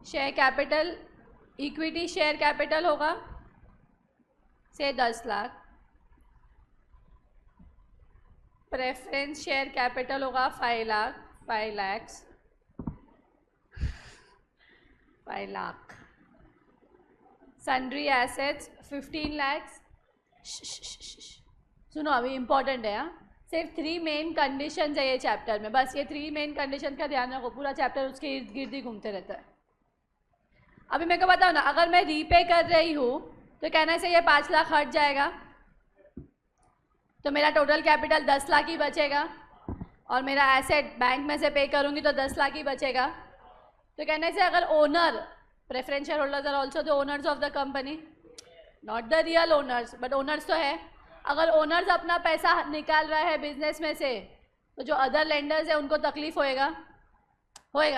Share capital equity share capital होगा से 10 लाख. प्रेफरेंस शेयर कैपिटल होगा 5 लाख. Sundry assets 15 lakh. सुनो अभी इम्पोर्टेंट है. सिर्फ 3 मेन कंडीशन है ये चैप्टर में. बस ये 3 मेन कंडीशन का ध्यान रखो. पूरा चैप्टर उसके इर्द गिर्द ही घूमते रहता है. अभी मेरे को बताओ ना, अगर मैं रीपे कर रही हूँ तो कहने से ये 5 लाख हट जाएगा तो मेरा टोटल कैपिटल 10 लाख ही बचेगा और मेरा एसेट बैंक में से पे करूँगी तो 10 लाख ही बचेगा. तो कहने से अगर owner, preference share holders are also the owners of the company, not the real owners but owners तो है. अगर ओनर्स अपना पैसा निकाल रहा है बिजनेस में से तो जो अदर लेंडर्स है उनको तकलीफ होएगा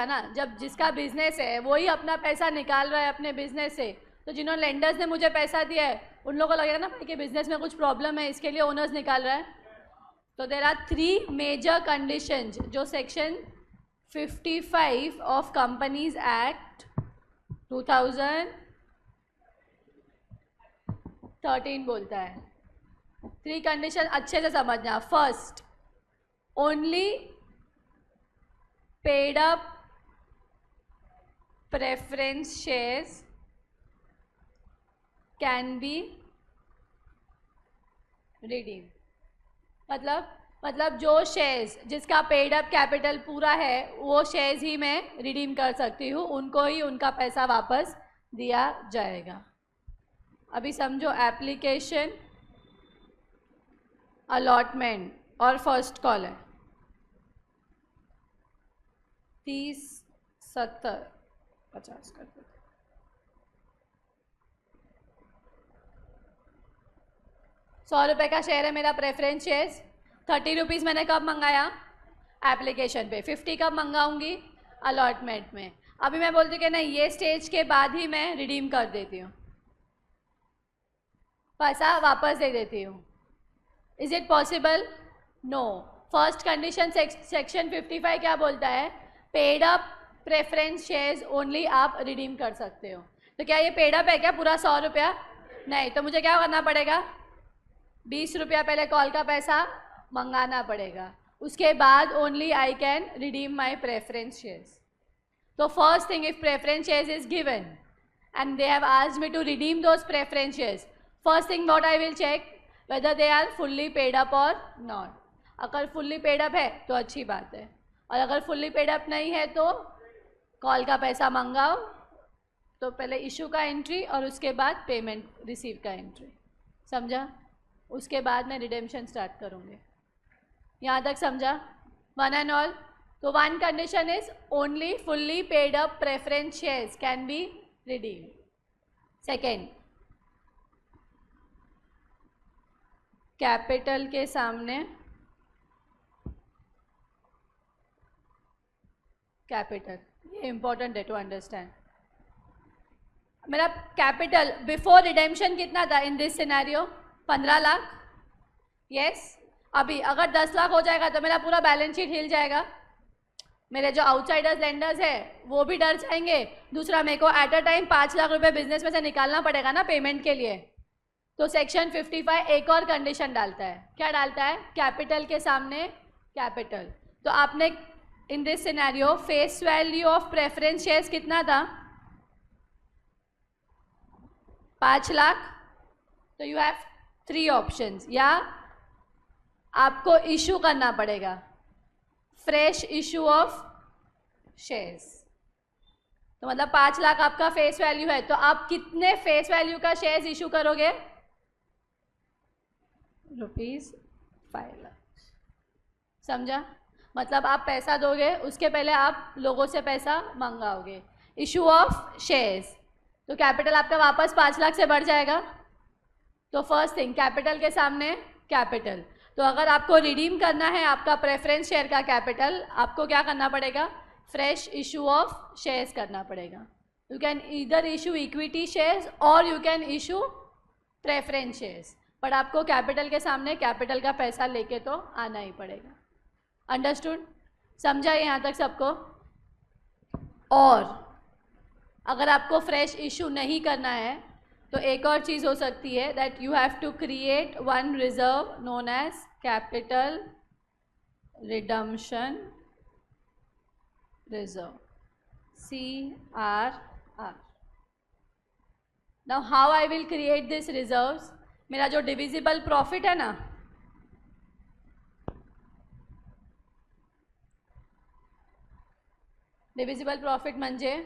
ना. जब जिसका बिजनेस है वही अपना पैसा निकाल रहा है अपने बिजनेस से तो जिन्होंने लेंडर्स ने मुझे पैसा दिया है उन लोगों को लगेगा ना कि बिजनेस में कुछ प्रॉब्लम है इसके लिए ओनर्स निकाल रहा है. तो देयर आर 3 मेजर कंडीशंस जो सेक्शन 55 ऑफ कंपनीज एक्ट 2013 बोलता है. 3 कंडीशन अच्छे से समझना. First, only paid up preference shares can be redeemed. मतलब जो शेयर्स जिसका पेड अप कैपिटल पूरा है वो शेयर्स ही मैं रिडीम कर सकती हूँ. उनको ही उनका पैसा वापस दिया जाएगा. अभी समझो एप्लीकेशन, अलॉटमेंट और फर्स्ट कॉल है. 30, 70, 50 कर देते. 100 रुपये का शेयर है मेरा प्रेफरेंस शेयर्स. 30 रुपीज़ मैंने कब मंगाया? एप्लीकेशन पे. 50 कब मंगाऊंगी? अलॉटमेंट में. अभी मैं बोलती हूँ कि नहीं ये स्टेज के बाद ही मैं रिडीम कर देती हूँ, पैसा वापस दे देती हूँ. Is it possible? No. First condition section 55 क्या बोलता है? Paid up preference shares only आप रिडीम कर सकते हो. तो क्या ये पेड अप है क्या पूरा 100 रुपया? नहीं. तो मुझे क्या करना पड़ेगा? 20 रुपया पहले कॉल का पैसा मंगाना पड़ेगा. उसके बाद only I can redeem my preference shares. तो first thing, if preference shares is given and they have asked me to redeem those preference shares, first thing what I will check whether they are fully paid up और नॉट. अगर fully paid up है तो अच्छी बात है और अगर फुल्ली पेड अप नहीं है तो कॉल का पैसा मंगाओ, तो पहले इशू का एंट्री और उसके बाद पेमेंट रिसीव का एंट्री, समझा? उसके बाद मैं रिडेम्पशन स्टार्ट करूँगी। यहाँ तक समझा? One and all. तो one condition is only fully paid up preference shares can be redeemed. Second, capital के सामने कैपिटल, ये इंपॉर्टेंट है टू अंडरस्टैंड। मेरा कैपिटल बिफोर रिडेम्पशन कितना था in this scenario? 15 lakh. Yes. अभी अगर 10 लाख हो जाएगा तो मेरा पूरा बैलेंस शीट हिल जाएगा। मेरे जो आउटसाइडर्स लेंडर्स है वो भी डर जाएंगे। दूसरा, मेरे को एट अ टाइम 5 लाख रुपए बिजनेस में से निकालना पड़ेगा ना पेमेंट के लिए। तो सेक्शन 55 एक और कंडीशन डालता है। क्या डालता है? कैपिटल के सामने कैपिटल। तो आपने इन this scenario face value of preference shares कितना था? 5 लाख। तो यू हैव 3 ऑप्शंस। या आपको इशू करना पड़ेगा फ्रेश इशू ऑफ शेयर्स। तो मतलब 5 लाख आपका फेस वैल्यू है, तो आप कितने फेस वैल्यू का शेयर्स इशू करोगे? ₹5 लाख। समझा? मतलब आप पैसा दोगे, उसके पहले आप लोगों से पैसा मंगाओगे। इशू ऑफ शेयर्स, तो कैपिटल आपका वापस 5 लाख से बढ़ जाएगा। तो फर्स्ट थिंग, कैपिटल के सामने कैपिटल। तो अगर आपको रिडीम करना है आपका प्रेफरेंस शेयर का कैपिटल, आपको क्या करना पड़ेगा? फ्रेश इशू ऑफ शेयर्स करना पड़ेगा। You can either issue equity shares और you can issue preference shares, but आपको कैपिटल के सामने कैपिटल का पैसा लेके तो आना ही पड़ेगा। अंडरस्टूड? समझा यहाँ तक सबको? और अगर आपको फ्रेश इशू नहीं करना है तो एक और चीज़ हो सकती है, that you have to create one reserve known as capital redemption reserve, CRR। Now how I will create this reserves? मेरा जो डिविजिबल प्रॉफिट है ना, डिविजिबल प्रॉफिट म्हणजे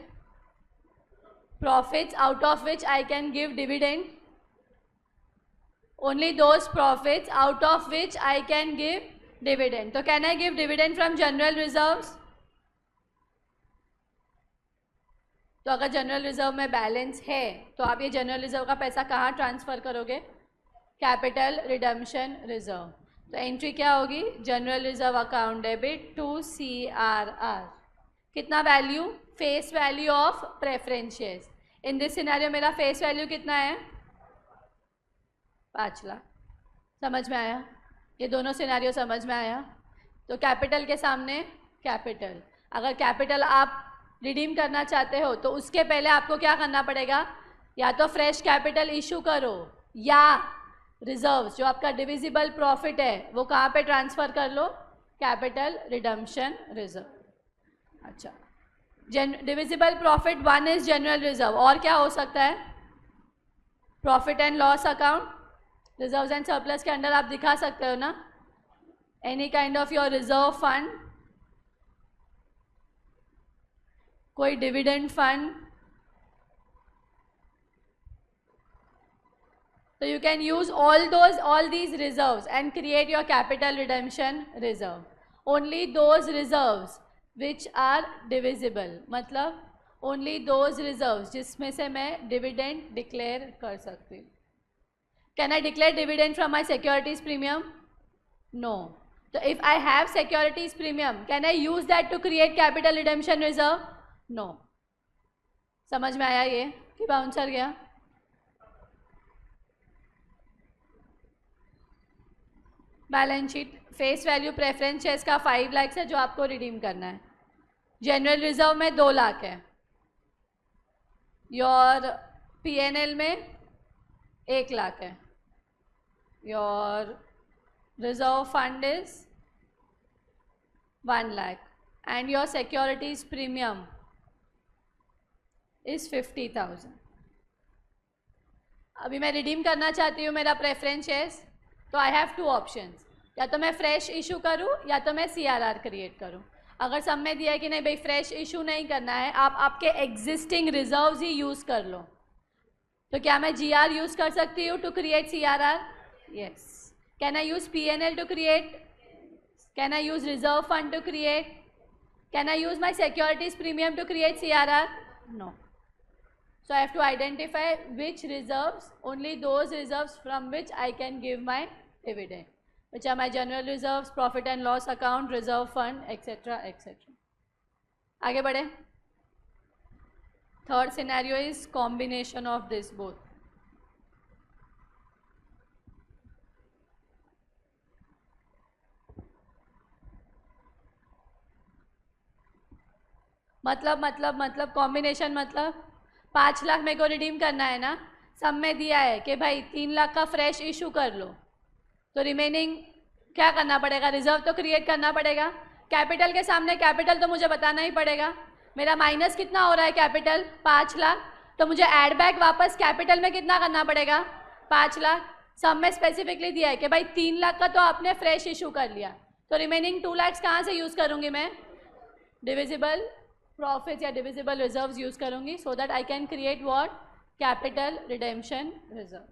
profits out of which I can give dividend, only those profits out of which I can give dividend. So can I give dividend from general reserves? तो अगर general reserve में balance है तो आप ये general reserve का पैसा कहाँ ट्रांसफ़र करोगे? Capital redemption reserve. तो एंट्री क्या होगी? General reserve account debit to CRR। कितना value? Face value of preference shares. In this scenario मेरा फेस वैल्यू कितना है? 5 लाख। समझ में आया? ये दोनों सिनेरियो समझ में आया? तो कैपिटल के सामने कैपिटल। अगर कैपिटल आप रिडीम करना चाहते हो तो उसके पहले आपको क्या करना पड़ेगा? या तो फ्रेश कैपिटल इशू करो या रिजर्व्स जो आपका डिविजिबल प्रॉफिट है वो कहाँ पे ट्रांसफ़र कर लो? Capital redemption reserve. अच्छा, divisible profit 1 is general reserve. और क्या हो सकता है? Profit and loss account, reserves and surplus के अंडर आप दिखा सकते हो ना, any kind of your reserve fund, कोई डिविडेंड फंड। तो you can use all these reserves and create your capital redemption reserve. Only those reserves which are divisible, मतलब only those reserves जिसमें से मैं dividend declare कर सकती हूँ. Can I declare dividend from my securities premium? No. So if I have securities premium, can I use that to create capital redemption reserve? No. समझ में आया ये कि बाउंसर गया? Balance sheet, face value preference shares का 5 लाख है जो आपको रिडीम करना है। जनरल रिजर्व में 2 लाख है। योर PNL में 1 लाख है। Your reserve fund is 1 lakh and your securities premium is 50,000। अभी मैं रिडीम करना चाहती हूँ मेरा प्रेफरेंस शेयर्स, तो आई हैव 2 ऑप्शंस, या तो मैं फ्रेश इशू करूँ या तो मैं CRR क्रिएट करूँ। अगर सब में दिया है कि नहीं भाई फ्रेश इशू नहीं करना है, आप आपके एग्जिस्टिंग रिजर्व्स ही यूज़ कर लो, तो क्या मैं GR यूज़ कर सकती हूँ to create CRR? Yes. Can I use PNL to create? Can I use reserve fund to create? Can I use my securities premium to create CRR? No. So I have to identify which reserves, only those reserves from which I can give my dividend, which are my general reserves, profit and loss account, reserve fund, etc. etc. आगे बढ़े. Third scenario is combination of this both. मतलब combination मतलब 5 लाख मेरे को redeem करना है ना, सब में दिया है कि भाई 3 लाख का फ्रेश इशू कर लो, तो रिमेनिंग क्या करना पड़ेगा? रिजर्व तो क्रिएट करना पड़ेगा. कैपिटल के सामने कैपिटल तो मुझे बताना ही पड़ेगा. मेरा माइनस कितना हो रहा है कैपिटल? 5 लाख. तो मुझे ऐड बैक वापस कैपिटल में कितना करना पड़ेगा? 5 लाख. सब में स्पेसिफिकली दिया है कि भाई 3 लाख का तो आपने फ्रेश इशू कर लिया, तो रिमेनिंग 2 लाख कहाँ से यूज़ करूँगी मैं? डिविजिबल प्रॉफिट या डिविजिबल रिजर्व्स यूज़ करूँगी, so that I can create what? Capital redemption reserve.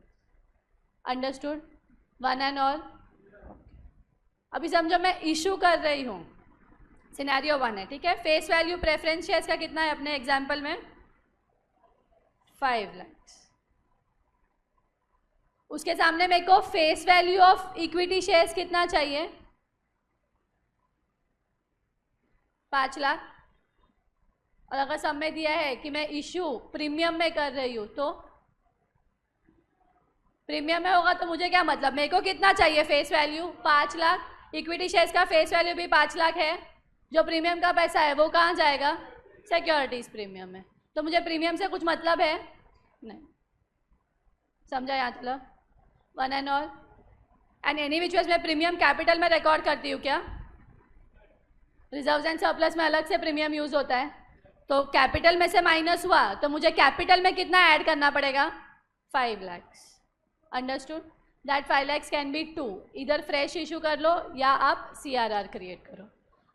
Understood one and all? अभी समझो मैं इशू कर रही हूँ, सिनेरियो 1 है, ठीक है. फेस वैल्यू प्रेफरेंस शेयर्स का कितना है अपने एग्जाम्पल में? 5 लाख. उसके सामने मेरे को face value of equity shares कितना चाहिए? 5 लाख. और अगर सब में दिया है कि मैं इशू प्रीमियम में कर रही हूँ, तो प्रीमियम में होगा तो मुझे क्या मतलब, मेरे को कितना चाहिए face value? 5 lakh. Equity shares का फेस वैल्यू भी 5 लाख है. जो प्रीमियम का पैसा है वो कहाँ जाएगा? सिक्योरिटीज प्रीमियम में. तो मुझे प्रीमियम से कुछ मतलब है नहीं. समझा यहाँ तक? One and all. And any which ways मैं प्रीमियम कैपिटल में रिकॉर्ड करती हूँ क्या? रिजर्व्स एंड सरप्लस में अलग से प्रीमियम यूज होता है. तो कैपिटल में से माइनस हुआ तो मुझे कैपिटल में कितना ऐड करना पड़ेगा? 5 lakh. Understood? That 5 lakh can be 2. इधर फ्रेश इशू कर लो या आप CRR क्रिएट करो.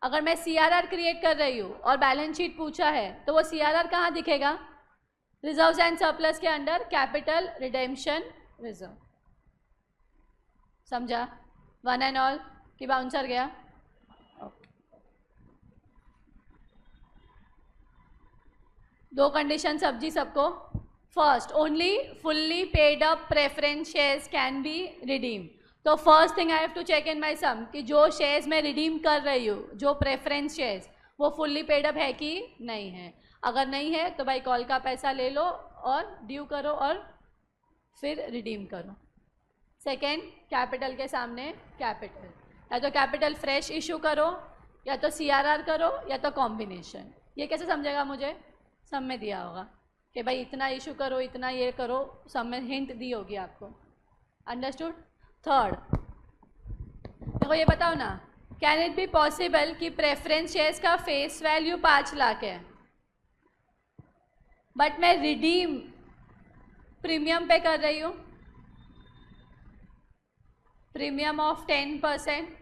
अगर मैं CRR क्रिएट कर रही हूँ और बैलेंस शीट पूछा है, तो वो CRR कहाँ दिखेगा? रिजर्व्स एंड सरप्लस के अंडर कैपिटल रिडेम्पशन रिजर्व. समझा? वन एंड ऑल कि बाउंसर गया? दो कंडीशन सब्जी सबको. First, only fully paid up preference shares can be redeem. तो first thing I have to check in my sum कि जो शेयर्स मैं रिडीम कर रही हूँ, जो प्रेफरेंस शेयर्स, वो फुल्ली पेड अप है कि नहीं है. अगर नहीं है तो भाई कॉल का पैसा ले लो और ड्यू करो और फिर रिडीम करो. सेकेंड, कैपिटल के सामने कैपिटल, या तो कैपिटल फ्रेश इशू करो या तो CRR करो या तो कॉम्बिनेशन. ये कैसे समझेगा? मुझे सब में दिया होगा कि भाई इतना इशू करो, इतना ये करो, सब में हिंट दी होगी आपको. अंडरस्टूड? थर्ड, देखो ये बताओ ना, कैन इट बी पॉसिबल कि प्रेफरेंस शेयर्स का फेस वैल्यू 5 लाख है, बट मैं रिडीम प्रीमियम पे कर रही हूँ, प्रीमियम ऑफ 10%.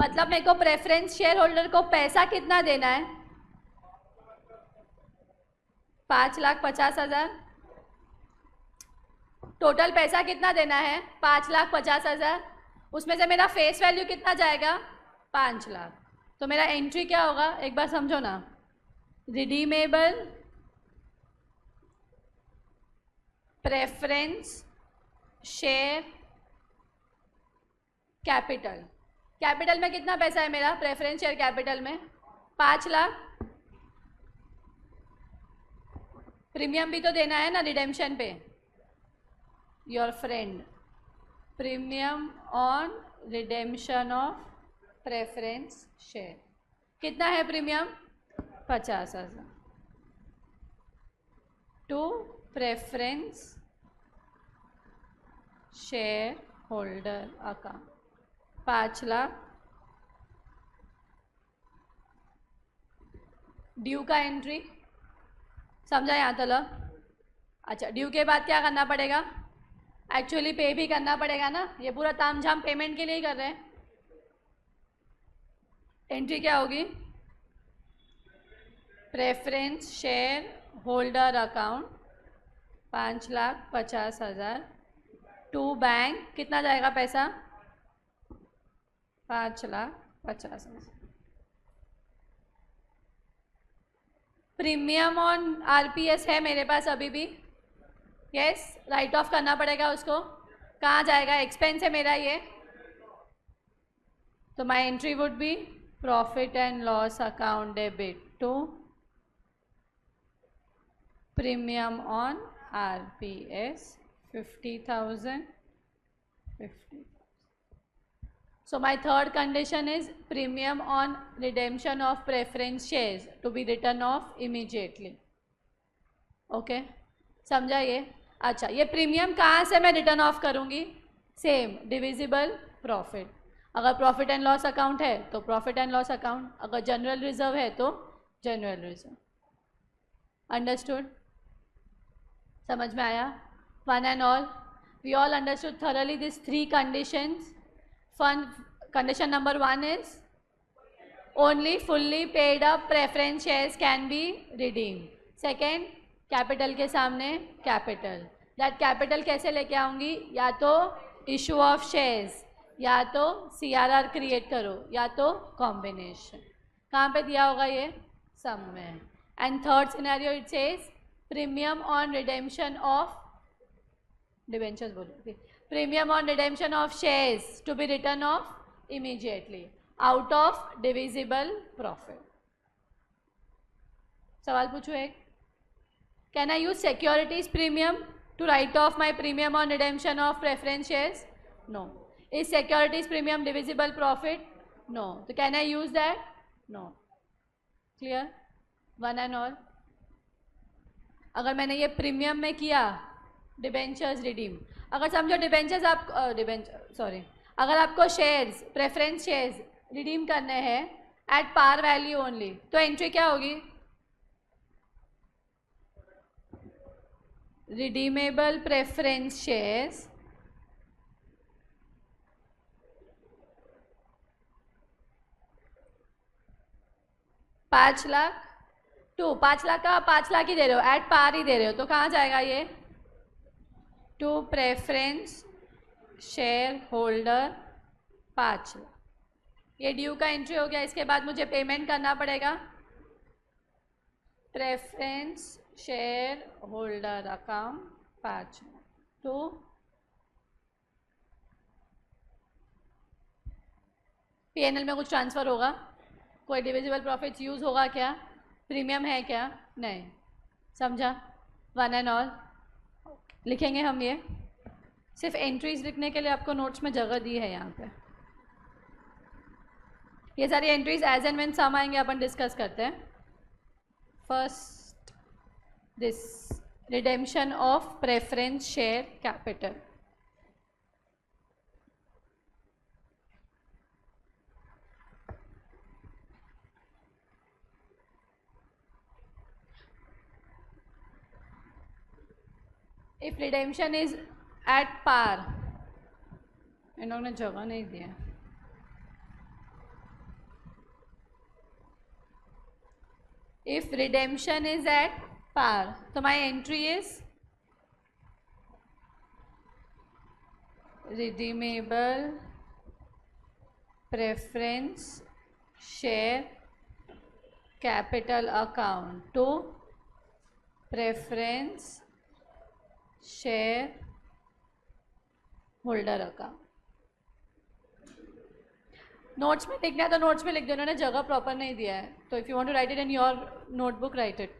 मतलब मेरे को प्रेफरेंस शेयर होल्डर को पैसा कितना देना है? 5,50,000. टोटल पैसा कितना देना है? 5,50,000. उसमें से मेरा फेस वैल्यू कितना जाएगा? 5 लाख. तो मेरा एंट्री क्या होगा? एक बार समझो ना. Redeemable preference share capital. Capital में कितना पैसा है मेरा? प्रेफरेंस शेयर कैपिटल में 5 लाख. प्रीमियम भी तो देना है ना रिडेम्पशन पे. Your friend, premium on redemption of preference share. कितना है premium? 50,000 to preference share holder account. 5 lakh. Due का एंट्री समझा यहाँ तक? अच्छा, ड्यू के बाद क्या करना पड़ेगा? एक्चुअली पे भी करना पड़ेगा ना. ये पूरा तामझाम पेमेंट के लिए ही कर रहे हैं. एंट्री क्या होगी? Preference share holder account 5,50,000 to bank, कितना जाएगा पैसा? 5,50,000। प्रीमियम ऑन आरपीएस है मेरे पास अभी भी, यस, राइट ऑफ करना पड़ेगा उसको। कहाँ जाएगा? एक्सपेंस है मेरा ये, तो my entry would be profit and loss account debit to premium on RPS 50,000, 50,000. So my third condition is premium on redemption of preference shares to be written off immediately. Okay, समझा ये? अच्छा, ये premium कहाँ से मैं return off करूँगी? Same, divisible profit. अगर profit and loss account है तो प्रॉफिट एंड लॉस अकाउंट, अगर जनरल रिजर्व है तो जनरल रिजर्व। अंडरस्टूड? समझ में आया? One and all, we all understood thoroughly these three conditions. Condition number 1 is only fully paid up preference shares can be redeemed. Second, capital के सामने capital, that capital कैसे लेके आऊँगी? या तो इशू ऑफ शेयर्स, या तो CRR क्रिएट करो, या तो कॉम्बिनेशन। कहाँ पे दिया होगा ये? सम में। And third scenario it says premium on redemption of debentures, बोलो premium on redemption of shares to be written off immediately out of divisible profit. सवाल पूछो एक, can I use securities premium to write off my premium on redemption of preference shares? No. Is securities premium divisible profit? No. तो can I use that? No. Clear? One and all. अगर मैंने ये premium में किया debentures redeem, अगर समझो debentures आप अगर आपको शेयर्स, प्रेफरेंस शेयर्स रिडीम करने हैं एट पार वैल्यू ओनली, तो एंट्री क्या होगी? रिडीमेबल प्रेफरेंस शेयर्स $5 लाख का 5 लाख ही दे रहे हो, एट पार ही दे रहे हो, तो कहाँ जाएगा ये? To preference share holder 5 lakh. ये ड्यू का एंट्री हो गया। इसके बाद मुझे पेमेंट करना पड़ेगा preference share holder account 5 lakh to PNL में कुछ ट्रांसफ़र होगा? कोई डिविजिबल प्रॉफिट्स यूज़ होगा क्या? प्रीमियम है क्या? नहीं। समझा? One and all. लिखेंगे हम ये, सिर्फ एंट्रीज लिखने के लिए आपको नोट्स में जगह दी है यहाँ पे। ये सारी entries as and when sum आएंगे अपन डिस्कस करते हैं। First, this redemption of preference share capital. If redemption is at par, इन लोगों ने जगह नहीं दिया। If redemption is at par, तो my entry is redeemable preference share capital account to preference share holder account. Notes में लिखना है तो नोट्स में लिख दो, उन्होंने जगह प्रॉपर नहीं दिया है, तो if you want to write it in your notebook, write it.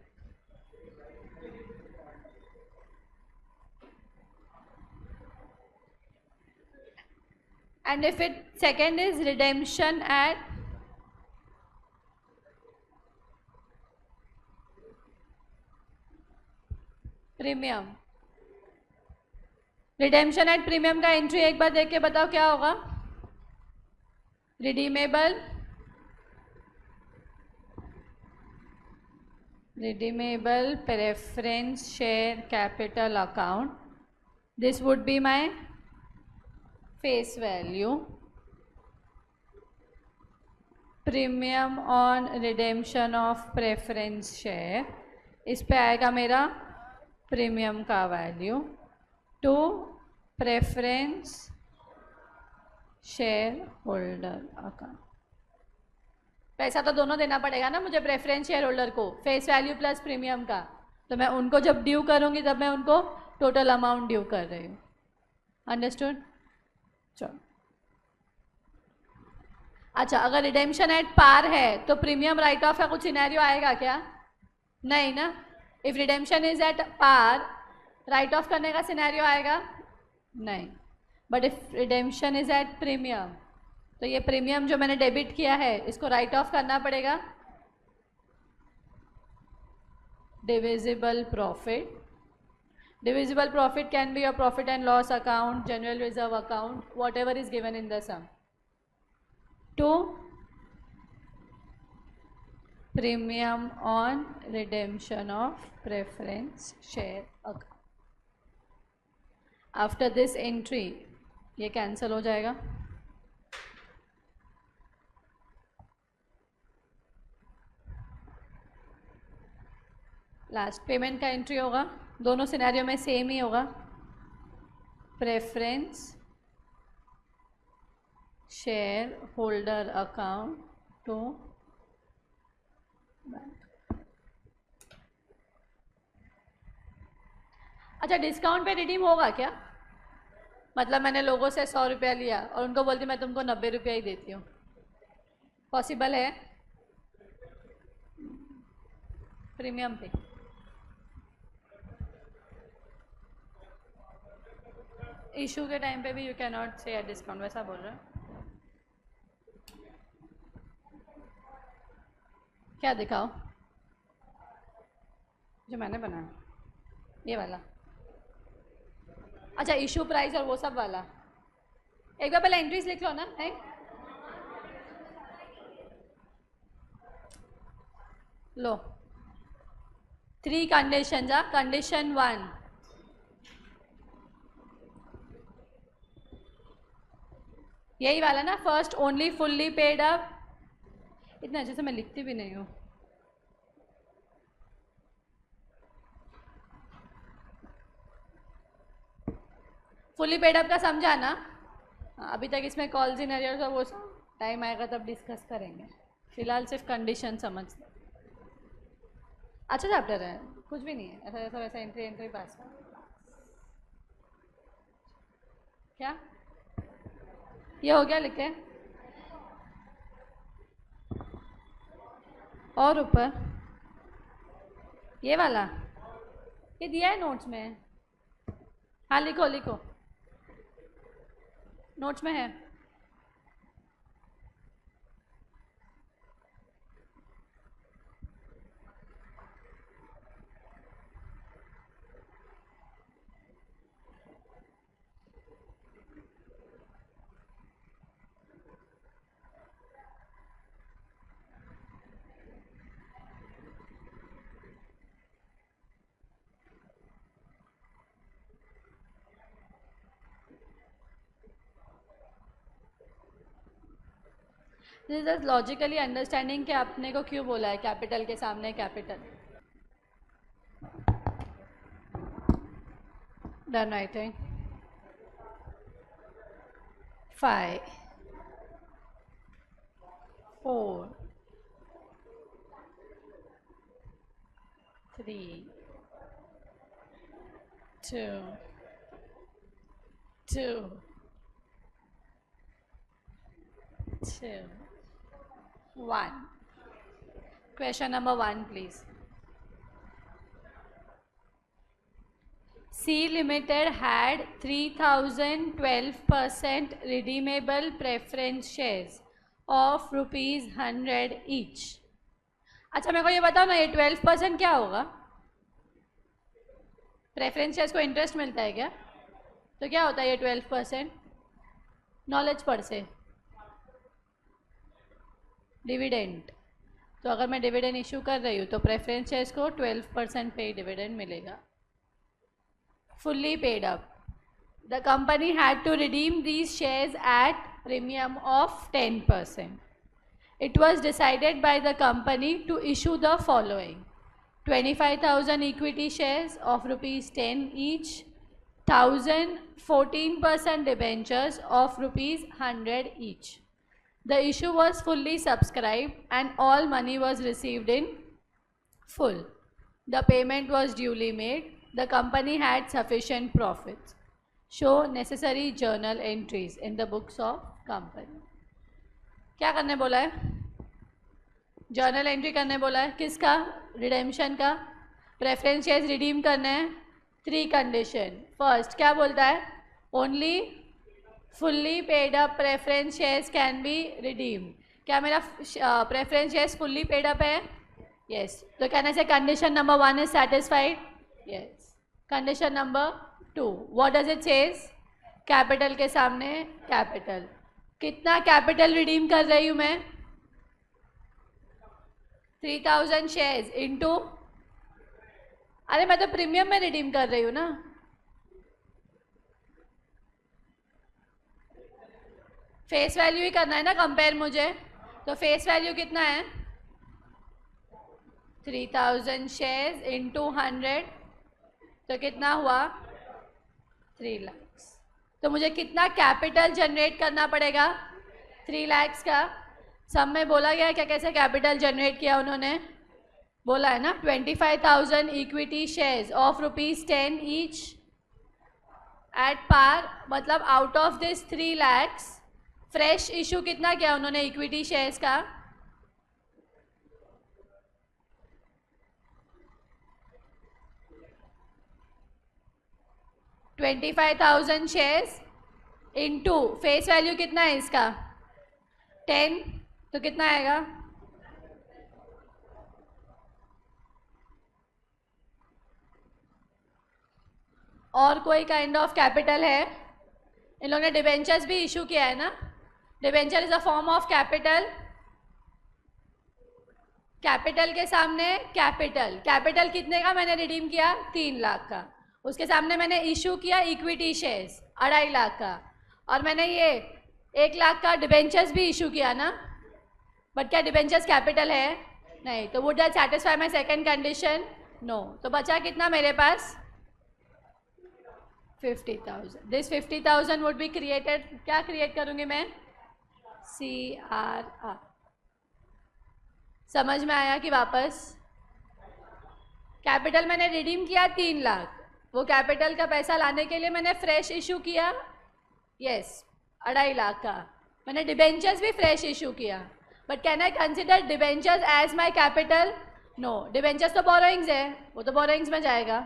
And if it second is redemption at premium, redemption at premium का एंट्री एक बार देख के बताओ क्या होगा? Redeemable preference share capital account, this would be my face value premium on redemption of preference share, इस पे आएगा मेरा प्रीमियम का value to preference share holder account. पैसा तो दोनों देना पड़ेगा ना मुझे प्रेफरेंस शेयर होल्डर को, फेस वैल्यू प्लस प्रीमियम का। तो मैं उनको जब ड्यू करूँगी तब मैं उनको टोटल अमाउंट ड्यू कर रही हूँ। अंडरस्टूड? चलो अच्छा, अगर रिडेम्पशन एट पार है तो प्रीमियम राइट ऑफ का कुछ सिनेरियो आएगा क्या? नहीं ना। If redemption is at par, write off करने का सिनेरियो आएगा? नहीं। But if redemption is at premium, तो ये प्रीमियम जो मैंने डेबिट किया है इसको राइट ऑफ करना पड़ेगा। Divisible profit, divisible profit can be your profit and loss account, general reserve account, whatever is given in the sum, to premium on redemption of preference share account. After this entry ये cancel हो जाएगा। Last payment का entry होगा, दोनों scenario में same ही होगा। Preference share holder account to bank. अच्छा, डिस्काउंट पे रिडीम होगा क्या? मतलब मैंने लोगों से 100 रुपया लिया और उनको बोलती मैं तुमको 90 रुपया ही देती हूँ, पॉसिबल है? प्रीमियम पे इशू के टाइम पे भी यू कैन नॉट से डिस्काउंट, वैसा बोल रहा है। क्या दिखाओ जो मैंने बनाया, ये वाला? अच्छा, इशू प्राइस और वो सब वाला। एक बार पहले एंट्रीज लिख लो ना। है लो 3 कंडीशन। कंडीशन 1, यही वाला ना, first only fully paid up. इतना अच्छे से मैं लिखती भी नहीं हूँ। फुल्ली पेड अप का समझा ना? अभी तक इसमें कॉल्स इन एरियर्स और वो टाइम आएगा तब डिस्कस करेंगे, फिलहाल सिर्फ कंडीशन समझ। अच्छा चैप्टर है, कुछ भी नहीं है ऐसा ऐसा वैसा, एंट्री पास। क्या ये हो गया लिखे? और ऊपर ये वाला ये दिया है नोट्स में। हाँ लिखो लिखो, नोट्स में है। दिस इज लॉजिकली अंडरस्टैंडिंग कि आपने को क्यों बोला है कैपिटल के सामने capital. Done writing 5 4 3 2 2 2 1. Question number 1 please. C Limited had 3012% redeemable preference shares of ₹100 each. अच्छा मेरे को ये बताओ ना, ये 12% क्या होगा? प्रेफरेंस शेयर्स को इंटरेस्ट मिलता है क्या? तो क्या होता है ये 12%? नॉलेज पढ़ से डिविडेंड। तो अगर मैं डिविडेंड इशू कर रही हूँ तो प्रेफरेंस शेयर्स को 12% पे डिविडेंड मिलेगा। Fully paid up, the company had to redeem these shares at premium of 10%। It was decided by the company to issue the following: 25,000 equity shares of rupees 10 each, 1,000 14% debentures of rupees 100 each. The issue was fully subscribed and all money was received in full. The payment was duly made. The company had sufficient profits. Show necessary journal entries in the books of company. क्या करने बोला है? Journal entry करने बोला है. किसका? Redemption का. Preference shares redeem करने हैं. 3 कंडीशन. फर्स्ट क्या बोलता है? Only fully paid up preference shares can be redeem. क्या मेरा preference shares fully paid up है? यस. तो कहने से condition number 1 is satisfied. Yes. Condition number 2, what does it says? Capital के सामने कैपिटल. कितना कैपिटल रिडीम कर रही हूँ मैं? 3,000 शेयर्स इनटू, अरे मैं तो प्रीमियम में रिडीम कर रही हूँ ना. फेस वैल्यू ही करना है ना कंपेयर मुझे. तो फेस वैल्यू कितना है? 3,000 शेयर्स इनटू 100. तो कितना हुआ? 3 लाख. तो मुझे कितना कैपिटल जनरेट करना पड़ेगा? 3 लाख का. सब में बोला गया है क्या कैसे कैपिटल जनरेट किया उन्होंने? बोला है ना. 25,000 equity shares of rupees 10 each at par. मतलब out of this 3 lakh fresh issue कितना किया उन्होंने इक्विटी शेयर्स का? 25,000 शेयर्स इनटू फेस वैल्यू कितना है इसका? 10. तो कितना आएगा? और कोई काइंड ऑफ कैपिटल है? इन लोगों ने डिबेंचर्स भी इशू किया है ना. Debenture is a form of capital. Capital के सामने कैपिटल. कैपिटल कितने का मैंने रिडीम किया? 3 लाख का. उसके सामने मैंने इशू किया इक्विटी शेयर्स 2.5 लाख का. और मैंने ये 1 लाख का डिबेंचर्स भी इशू किया ना. बट क्या डिबेंचर्स कैपिटल है? नहीं. तो would that satisfy my second condition? No. तो बचा कितना मेरे पास? 50,000. This 50,000 would be created. क्या क्रिएट करूँगी मैं? CRR. समझ में आया कि वापस? कैपिटल मैंने रिडीम किया 3 लाख. वो कैपिटल का पैसा लाने के लिए मैंने फ्रेश इशू किया. यस. 2.5 लाख का. मैंने डिबेंचर्स भी फ्रेश इशू किया. But can I consider debentures as my capital? No. Debentures तो बोरोइंग्स है. वो तो बोरोइंग्स में जाएगा.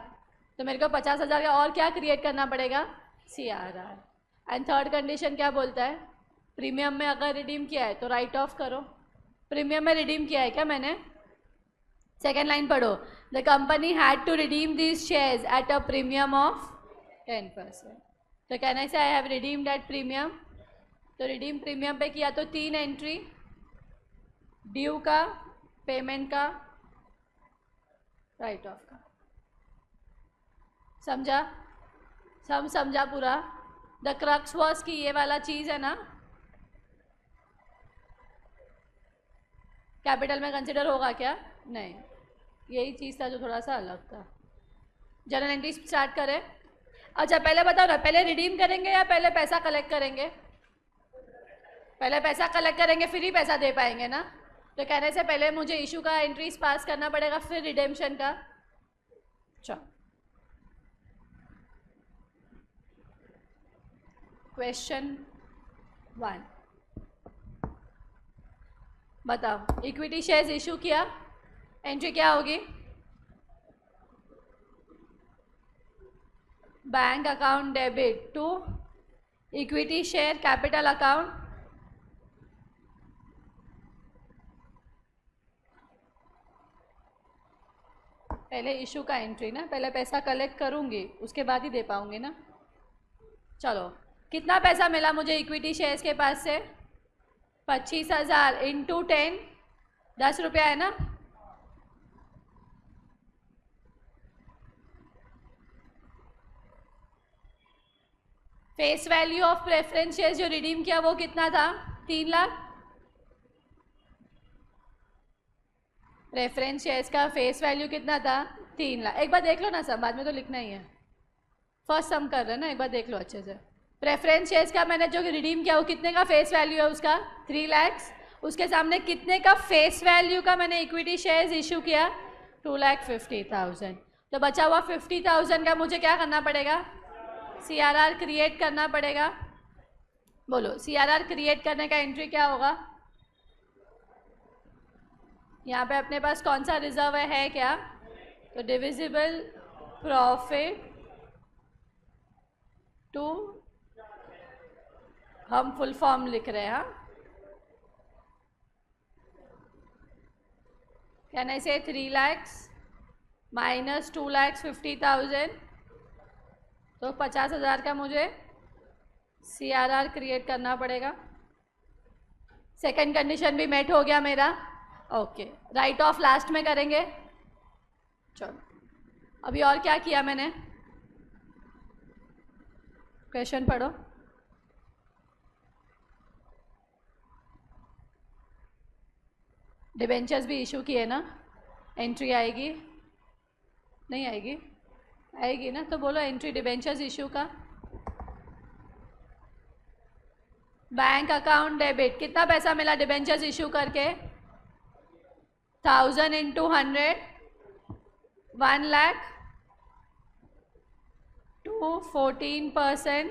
तो मेरे को 50,000 का और क्या क्रिएट करना पड़ेगा? CRR. एंड थर्ड कंडीशन क्या बोलता है? प्रीमियम में अगर रिडीम किया है तो राइट ऑफ करो. प्रीमियम में रिडीम किया है क्या मैंने? सेकेंड लाइन पढ़ो. The company had to redeem these shares at a premium of 10%. तो can I say I have redeemed at premium. तो रिडीम प्रीमियम पे किया तो 3 एंट्री. ड्यू का, पेमेंट का, राइट ऑफ का. समझा? समझा पूरा? द क्रक्स वॉज की ये वाला चीज़ है ना. कैपिटल में कंसिडर होगा क्या? नहीं. यही चीज़ था जो थोड़ा सा अलग था. जर्नल एंट्री स्टार्ट करें. अच्छा पहले बताओ ना, पहले रिडीम करेंगे या पहले पैसा कलेक्ट करेंगे? पहले पैसा कलेक्ट करेंगे फिर ही पैसा दे पाएंगे ना. तो कहने से पहले मुझे इशू का एंट्रीज पास करना पड़ेगा फिर रिडेम्पशन का. चलो क्वेश्चन 1 बताओ. इक्विटी शेयर्स इशू किया. एंट्री क्या होगी? Bank account debit to equity share capital account. पहले इशू का एंट्री ना. पहले पैसा कलेक्ट करूंगी उसके बाद ही दे पाऊंगी ना. चलो कितना पैसा मिला मुझे इक्विटी शेयर्स के पास से? 25,000 इंटू 10. 10 रुपया है ना. Face value of preference shares जो रिडीम किया वो कितना था? 3 लाख. प्रेफरेंस शेयर्स का फेस वैल्यू कितना था? 3 लाख। एक बार देख लो ना सब, बाद में तो लिखना ही है। फर्स्ट सम कर रहे हैं ना, एक बार देख लो अच्छे से। प्रेफरेंस शेयर्स का मैंने जो रिडीम किया वो कितने का फेस वैल्यू है उसका? 3 लाख। उसके सामने कितने का फेस वैल्यू का मैंने इक्विटी शेयर्स इशू किया? 2,50,000। तो बचा हुआ 50,000 का मुझे क्या करना पड़ेगा? CRR क्रिएट करना पड़ेगा। बोलो CRR क्रिएट करने का एंट्री क्या होगा? यहाँ पे अपने पास कौन सा रिजर्व है क्या? तो डिविजिबल प्रॉफिट टू, हम फुल फॉर्म लिख रहे हैं। हाँ, कैन आई से 3 लाख माइनस 2,50,000, तो 50,000 का मुझे CRR क्रिएट करना पड़ेगा। सेकंड कंडीशन भी मेट हो गया मेरा। ओके, राइट ऑफ लास्ट में करेंगे। चलो अभी और क्या किया मैंने? क्वेश्चन पढ़ो। डिबेंचर्स भी इशू किए ना, एंट्री आएगी? नहीं आएगी? आएगी ना, तो बोलो एंट्री डिबेंचर्स इशू का। बैंक अकाउंट डेबिट, कितना पैसा मिला डिबेंचर्स इशू करके? 1000 into 100, 1 lakh to 14%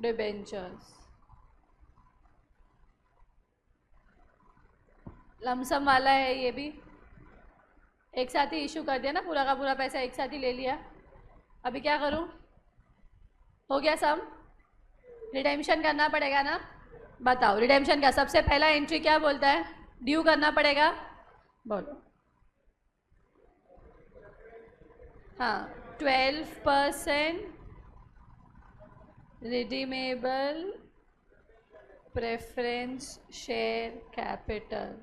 debentures. Lump sum वाला है ये भी, एक साथ ही इशू कर दिया ना, पूरा का पूरा पैसा एक साथ ही ले लिया। अभी क्या करूं? हो गया सम? रिडेम्पशन करना पड़ेगा ना। बताओ रिडेम्पशन का सबसे पहला एंट्री क्या बोलता है? ड्यू करना पड़ेगा। बोलो। हाँ, 12% रिडीमेबल प्रेफरेंस शेयर कैपिटल।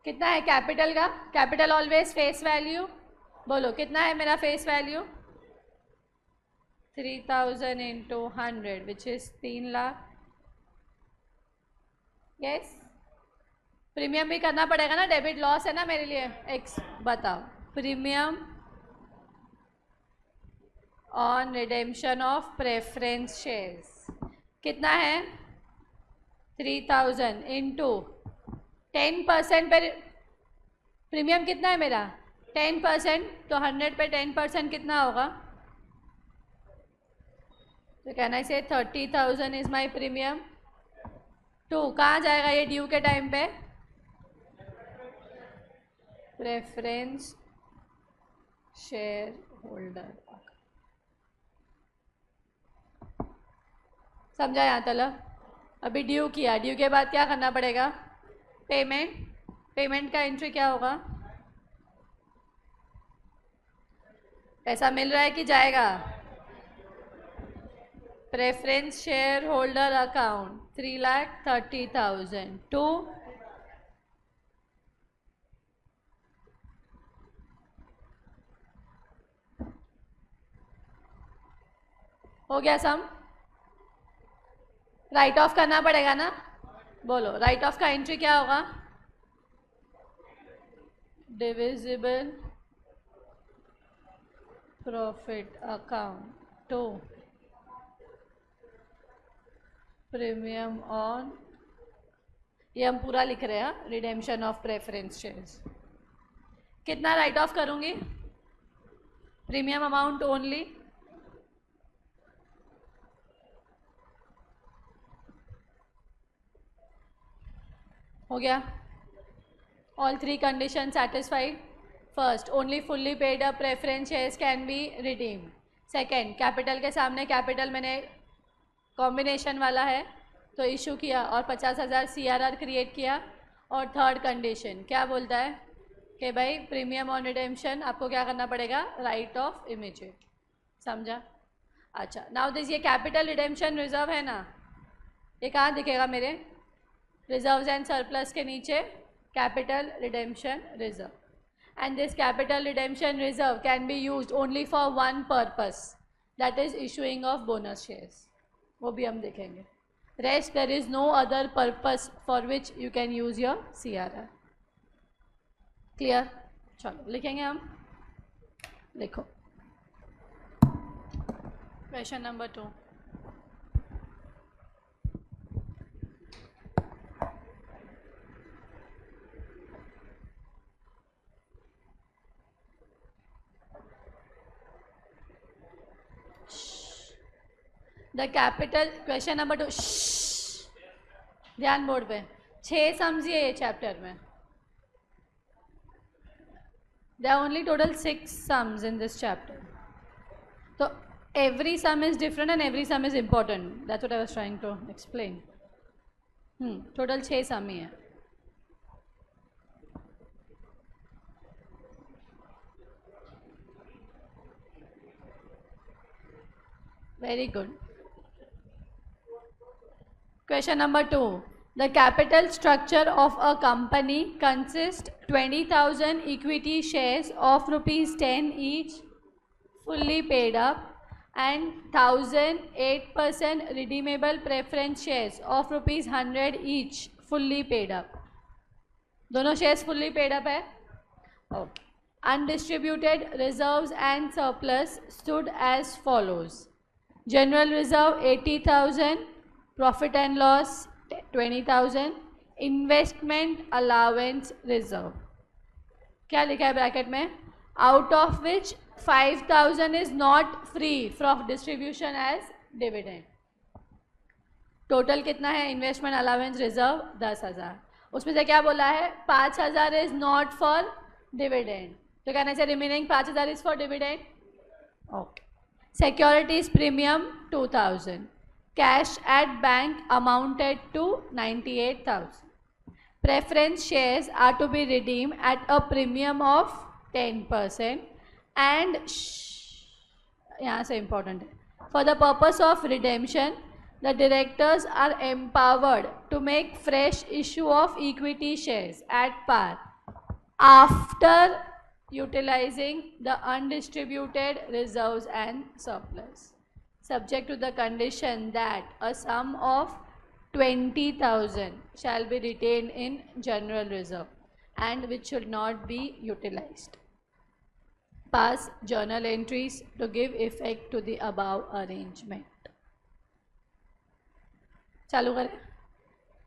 कितना है कैपिटल का? Capital always face value. बोलो कितना है मेरा face value? 3,000 into 100 which is 3 lakh. Yes, premium भी करना पड़ेगा ना, डेबिट लॉस है ना मेरे लिए एक्स। बताओ premium on redemption of preference shares कितना है? 3,000 इंटू 10% पर प्रीमियम कितना है मेरा? 10%, तो 100 पे 10% कितना होगा? तो कैन आई से 30,000 इज माई प्रीमियम। टू कहाँ जाएगा ये ड्यू के टाइम पे? Preference share holder. समझा यहाँ तक? अभी ड्यू किया, ड्यू के बाद क्या करना पड़ेगा? पेमेंट। पेमेंट का एंट्री क्या होगा? पैसा मिल रहा है कि जाएगा? Preference share holder account 3,30,000 to हो गया सम? राइट ऑफ करना पड़ेगा ना। बोलो राइट ऑफ का एंट्री क्या होगा? Divisible profit account to premium on, ये हम पूरा लिख रहे हैं, रिडेम्पशन ऑफ प्रेफरेंस शेयर्स। कितना राइट ऑफ करूंगी? Premium amount only. हो गया? All 3 condition satisfied. First, only fully paid up preference shares can be redeem. Second, capital के सामने कैपिटल मैंने कॉम्बिनेशन वाला है तो इशू किया और 50,000 CRR क्रिएट किया। और थर्ड कंडीशन क्या बोलता है कि भाई प्रीमियम ऑन रिडेम्पशन आपको क्या करना पड़ेगा? Right of immediate. समझा? अच्छा, नाउ दिस ये कैपिटल रिडेम्पशन रिजर्व है ना, ये कहाँ दिखेगा मेरे? रिजर्व्स एंड सरप्लस के नीचे capital redemption reserve. And this capital redemption reserve can be used only for one purpose, that is issuing of bonus shares. वो भी हम देखेंगे। Rest there is no other purpose for which you can use your CRR। Clear? चलो लिखेंगे हम, लिखो question number 2. The capital, question number 2. ध्यान board पे. 6 समझिए ये चैप्टर में. There are only total 6 sums in this chapter. So every sum is different and every sum is important. That's what I was trying to explain. Total 6 sum ही है. Very good. Question number 2. The capital structure of a company consists 20,000 equity shares of rupees 10 each, fully paid up, and 1,008% redeemable preference shares of rupees 100 each, fully paid up. दोनों shares fully paid up है. Okay. Undistributed reserves and surplus stood as follows. General reserve 80,000, profit and loss 20,000, investment allowance reserve. क्या लिखा है bracket में? Out of which 5,000 is not free from distribution as dividend. Total कितना है investment allowance reserve? 10,000. उसमें से क्या बोला है? 5,000 इज नॉट फॉर डिविडेंड. तो कहना चाहिए remaining 5,000 is for dividend. Okay. Securities premium 2,000. Cash at bank amounted to 98,000. Preference shares are to be redeemed at a premium of 10% and यहाँ से important है. For the purpose of redemption, the directors are empowered to make fresh issue of equity shares at par after utilizing the undistributed reserves and surplus, subject to the condition that a sum of 20,000 shall be retained in general reserve and which should not be utilized. Pass journal entries to give effect to the above arrangement. चालू करें.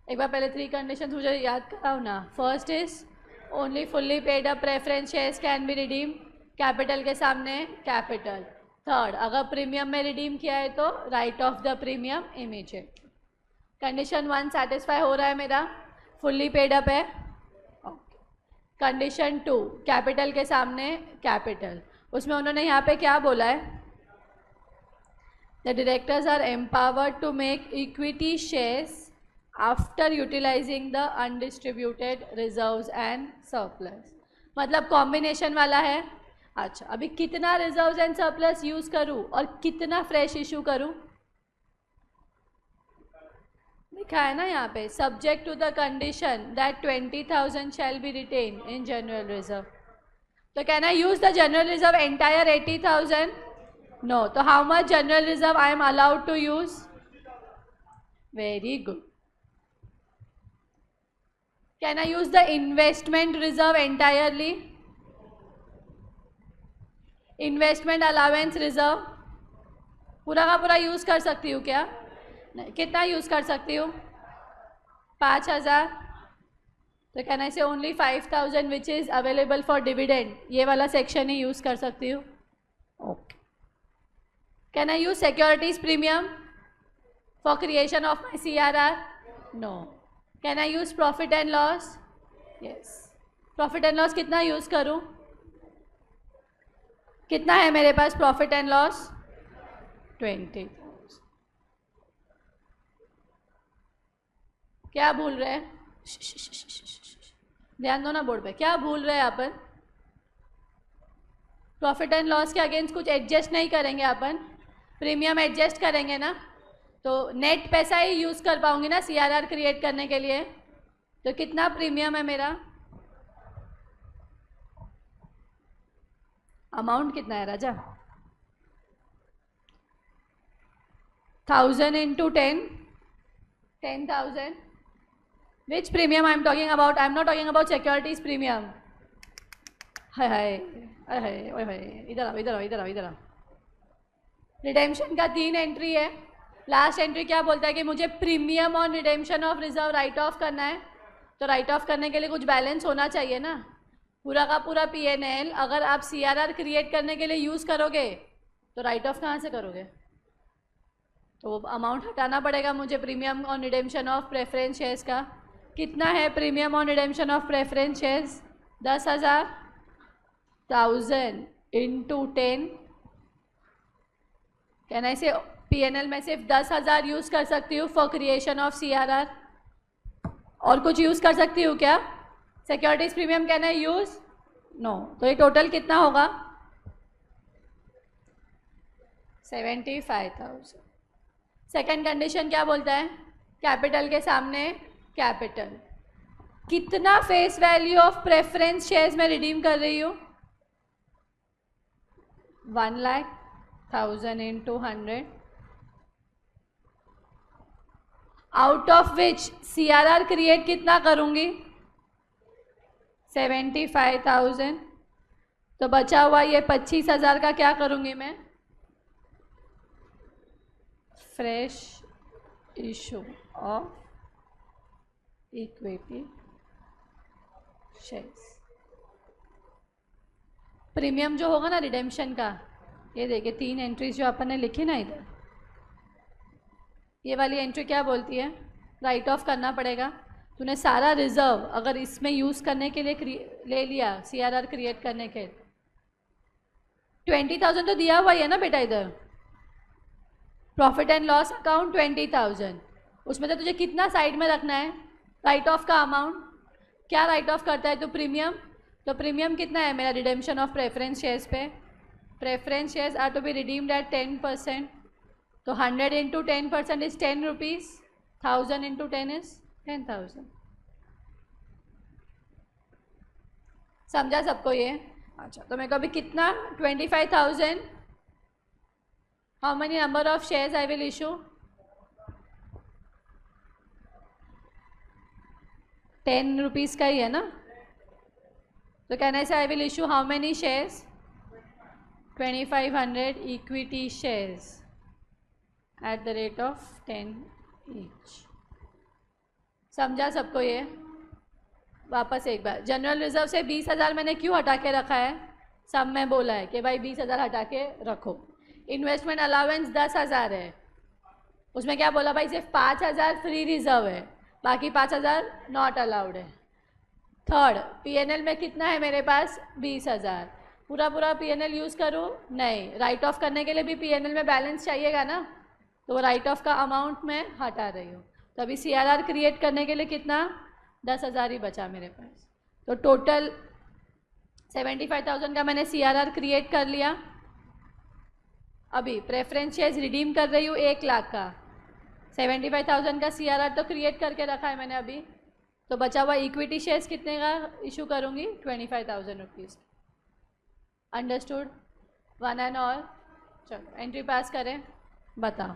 एक बार पहले 3 conditions मुझे याद कराओ ना. First is only fully paid up preference shares can be redeem. Capital के सामने कैपिटल. थर्ड, अगर प्रीमियम में रिडीम किया है तो write of the premium immediate. Condition 1 satisfy हो रहा है मेरा. फुल्ली पेड अप है. ओके. कंडीशन 2, कैपिटल के सामने कैपिटल. उसमें उन्होंने यहाँ पे क्या बोला है? The directors are empowered to make equity shares after utilizing the undistributed reserves and surplus. मतलब कॉम्बिनेशन वाला है. अच्छा, अभी कितना रिजर्व्स एंड सरप्लस यूज करूं और कितना फ्रेश इशू करूं? लिखा है ना यहाँ पे, subject to the condition that 20,000 shall be retain in general reserve. तो can I use the general reserve entire 80,000? No. तो how much general reserve I am allowed to use? Very good. Can I use the investment reserve entirely? Investment allowance reserve पूरा का पूरा use कर सकती हूँ क्या? नहीं. कितना यूज़ कर सकती हूँ? 5,000. तो कहना इसे only 5,000 which is available for dividend, ये वाला सेक्शन ही यूज़ कर सकती हूँ. Okay. Can I use securities premium for creation of my CRR? No. Can I use profit and loss? Yes. Profit and loss कितना यूज़ करूँ? कितना है मेरे पास प्रॉफिट एंड लॉस? 20. क्या भूल रहे हैं? ध्यान दो ना बोर्ड पे. क्या भूल रहे हैं अपन? प्रॉफिट एंड लॉस के अगेंस्ट कुछ एडजस्ट नहीं करेंगे अपन. प्रीमियम एडजस्ट करेंगे ना, तो नेट पैसा ही यूज़ कर पाऊंगी ना CRR क्रिएट करने के लिए. तो कितना प्रीमियम है मेरा? अमाउंट कितना है राजा? 1,000 into 10, 10,000. Which premium I am talking about? I am not talking about securities premium. हाय हाय हाय ओए हाय, इधर आओ इधर आओ इधर आओ इधर आओ। रिडेम्पशन का 3 एंट्री है। लास्ट एंट्री क्या बोलता है कि मुझे premium on redemption of reserve right off करना है। तो राइट ऑफ करने के लिए कुछ बैलेंस होना चाहिए ना। पूरा का पूरा पीएनएल अगर आप सीआरआर क्रिएट करने के लिए यूज़ करोगे तो राइट ऑफ कहाँ से करोगे? तो अमाउंट हटाना पड़ेगा मुझे premium on redemption of preference shares का। कितना है premium on redemption of preference shares? 10,000 1000 into 10। Can I से पीएनएल में सिर्फ 10,000 यूज़ कर सकती हूँ फॉर क्रिएशन ऑफ सीआरआर? और कुछ यूज़ कर सकती हूँ क्या? Securities premium can I use? No. तो ये टोटल कितना होगा? 75,000। सेकेंड कंडीशन क्या बोलता है? कैपिटल के सामने कैपिटल। कितना face value of preference shares में रिडीम कर रही हूँ? 1,00,000 into 100, out of which CRR create कितना करूँगी? 75,000। तो बचा हुआ ये 25,000 का क्या करूँगी मैं? Fresh issue of equity shares. Premium जो होगा ना रिडेम्पशन का, ये देखिए 3 एंट्रीज जो अपन ने लिखी ना इधर, ये वाली एंट्री क्या बोलती है? राइट ऑफ करना पड़ेगा। तूने सारा रिजर्व अगर इसमें यूज़ करने के लिए ले लिया सीआरआर क्रिएट करने के, 20,000 तो दिया हुआ ही है ना बेटा इधर। प्रॉफिट एंड लॉस अकाउंट 20,000, उसमें तो तुझे कितना साइड में रखना है? राइट ऑफ का अमाउंट। क्या राइट ऑफ करता है तो प्रीमियम। तो प्रीमियम कितना है मेरा रिडेम्पशन ऑफ प्रेफरेंस शेयर्स पे? Preference shares are to be redeemed at 10%। तो 100 into 10% is 10 rupees, 1000 into 10 is 10,000। समझा सबको ये? अच्छा, तो मेरे को अभी कितना? 25,000। How many number of shares I will issue? 10 rupees का ही है ना। तो कहना है I will issue how many shares? 2500 equity shares at the rate of 10 each. समझा सबको ये? वापस एक बार, जनरल रिजर्व से 20,000 मैंने क्यों हटा के रखा है? सब में बोला है कि भाई 20,000 हटा के रखो। इन्वेस्टमेंट अलाउंस 10,000 है, उसमें क्या बोला भाई? सिर्फ 5,000 फ्री रिजर्व है, बाकी 5,000 नॉट अलाउड है। थर्ड, पीएनएल में कितना है मेरे पास? 20,000। पूरा पूरा पीएनएल यूज़ करूँ? नहीं, राइट ऑफ करने के लिए भी पीएनएल में बैलेंस चाहिएगा ना, तो वो राइट ऑफ का अमाउंट मैं हटा रही हूँ। तो अभी सीआरआर क्रिएट करने के लिए कितना? 10,000 ही बचा मेरे पास। तो टोटल 75,000 का मैंने सीआरआर क्रिएट कर लिया। अभी प्रेफरेंस शेयर्स रिडीम कर रही हूँ 1,00,000 का। 75,000 का सीआरआर तो क्रिएट करके रखा है मैंने अभी। तो बचा हुआ इक्विटी शेयर्स कितने का इशू करूँगी? 25,000 rupees. Understood? One and all. चलो एंट्री पास करें, बताओ।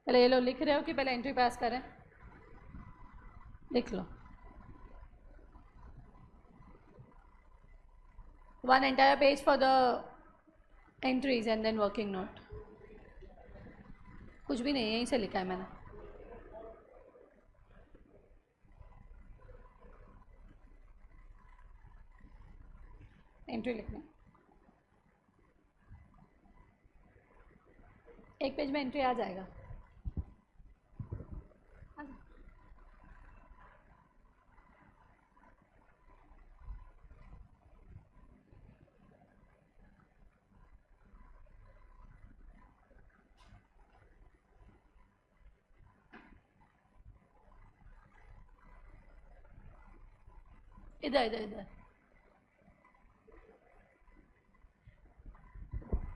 पहले ये लो, लिख रहे हो कि पहले एंट्री पास करें? लिख लो। One entire page for the entries and then working note. कुछ भी नहीं, यहीं से लिखा है मैंने। एंट्री लिखना, एक पेज में एंट्री आ जाएगा। इधर इधर इधर।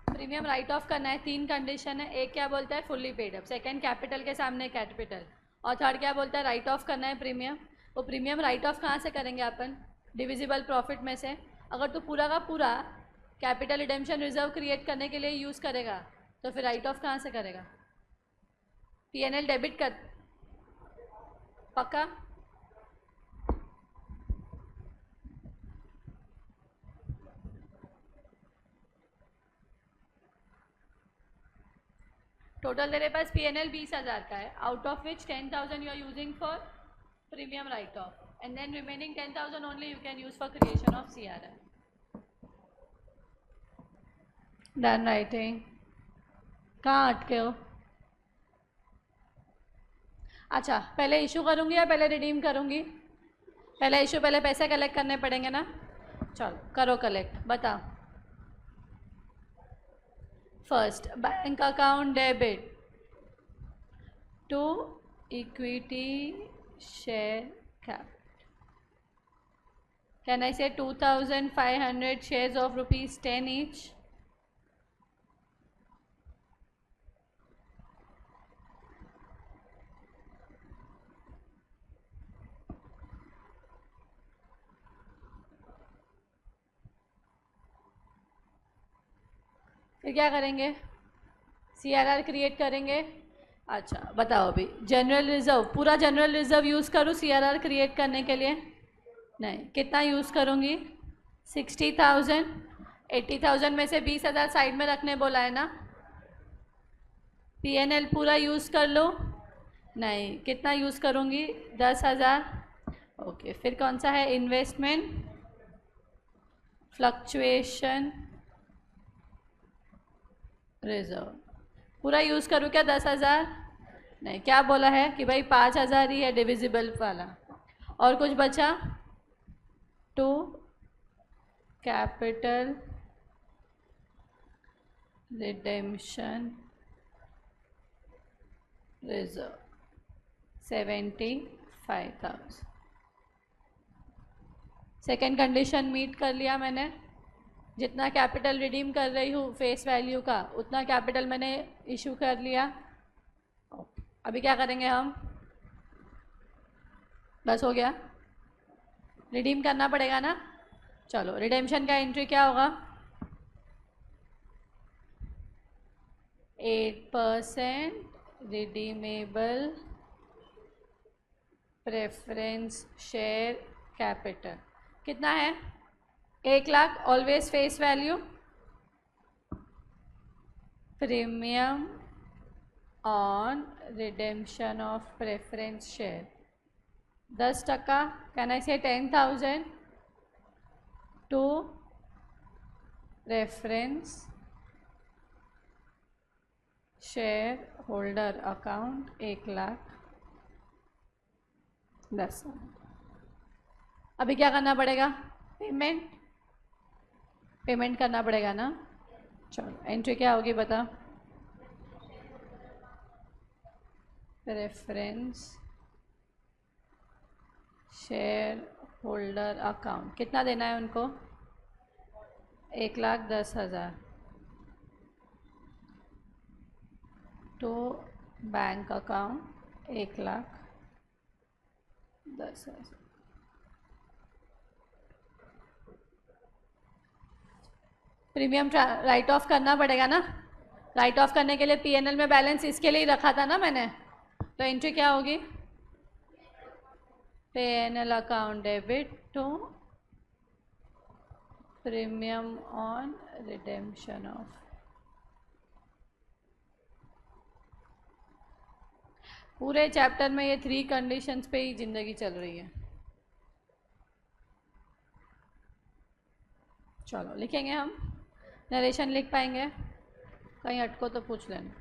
प्रीमियम राइट ऑफ करना है, 3 कंडीशन है। एक क्या बोलता है? Fully paid up. Second, capital के सामने कैपिटल। और थर्ड क्या बोलता है? राइट ऑफ करना है प्रीमियम। वो प्रीमियम राइट ऑफ कहाँ से करेंगे अपन? डिविजिबल प्रॉफिट में से। अगर तो पूरा का पूरा कैपिटल रिडेम्पशन रिजर्व क्रिएट करने के लिए यूज़ करेगा तो फिर राइट ऑफ कहाँ से करेगा? पीएनएल डेबिट कर, पक्का? टोटल तेरे पास PNL 20,000 का है, out of which 10,000 you are using for premium write off and then remaining 10,000 only you can use for creation of CRR. Done writing. कहाँ अटके हो? अच्छा, पहले इशू करूँगी या पहले रिडीम करूँगी? पहले इशू, पहले पैसे कलेक्ट करने पड़ेंगे ना. चलो करो कलेक्ट. बताओ. First bank account debit to equity share capital. Can I say 2,500 shares of ₹10 each? फिर क्या करेंगे? CRR क्रिएट करेंगे. अच्छा बताओ अभी, जनरल रिजर्व, पूरा जनरल रिजर्व यूज़ करूँ CRR क्रिएट करने के लिए? नहीं. कितना यूज़ करूँगी? 60,000. 80,000 में से 20,000 साइड में रखने बोला है ना. PNL पूरा यूज़ कर लो. नहीं. कितना यूज़ करूँगी? 10,000. ओके. फिर कौन सा है? Investment, fluctuation reserve. पूरा यूज़ करूँ क्या 10,000? नहीं. क्या बोला है कि भाई 5,000 ही है डिविजिबल वाला. और कुछ बचा? To capital redemption reserve 75,000. Second condition meet कर लिया मैंने. जितना कैपिटल रिडीम कर रही हूँ फेस वैल्यू का, उतना कैपिटल मैंने इशू कर लिया. अभी क्या करेंगे हम? बस हो गया. रिडीम करना पड़ेगा ना. चलो रिडेम्पशन का एंट्री क्या होगा? 8% रिडीमेबल प्रेफरेंस शेयर कैपिटल. कितना है? 1 lakh. Always face value. Premium on redemption of preference share 10%. Can I say 10,000 to reference share holder account 1,10,000. अभी क्या करना पड़ेगा? पेमेंट करना पड़ेगा ना. चलो एंट्री क्या होगी बता. Reference share holder account. कितना देना है उनको? 1,10,000 to bank account 1,10,000. Premium write off करना पड़ेगा ना. राइट ऑफ करने के लिए PNL में बैलेंस इसके लिए रखा था ना मैंने. तो एंट्री क्या होगी? PNL account debit to premium on redemption of. पूरे चैप्टर में ये 3 कंडीशंस पे ही जिंदगी चल रही है. चलो लिखेंगे हम. नरेशन लिख पाएंगे? कहीं अटको तो पूछ लेना.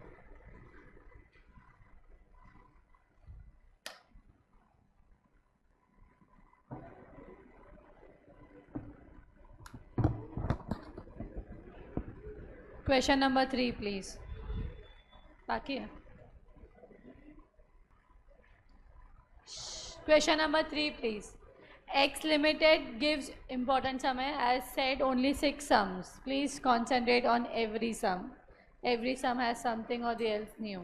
Question number 3 please. बाकी है. Question number 3 please. X Limited gives important sum है. As said only 6 sums. Please concentrate on every sum. Every sum has something or the else new.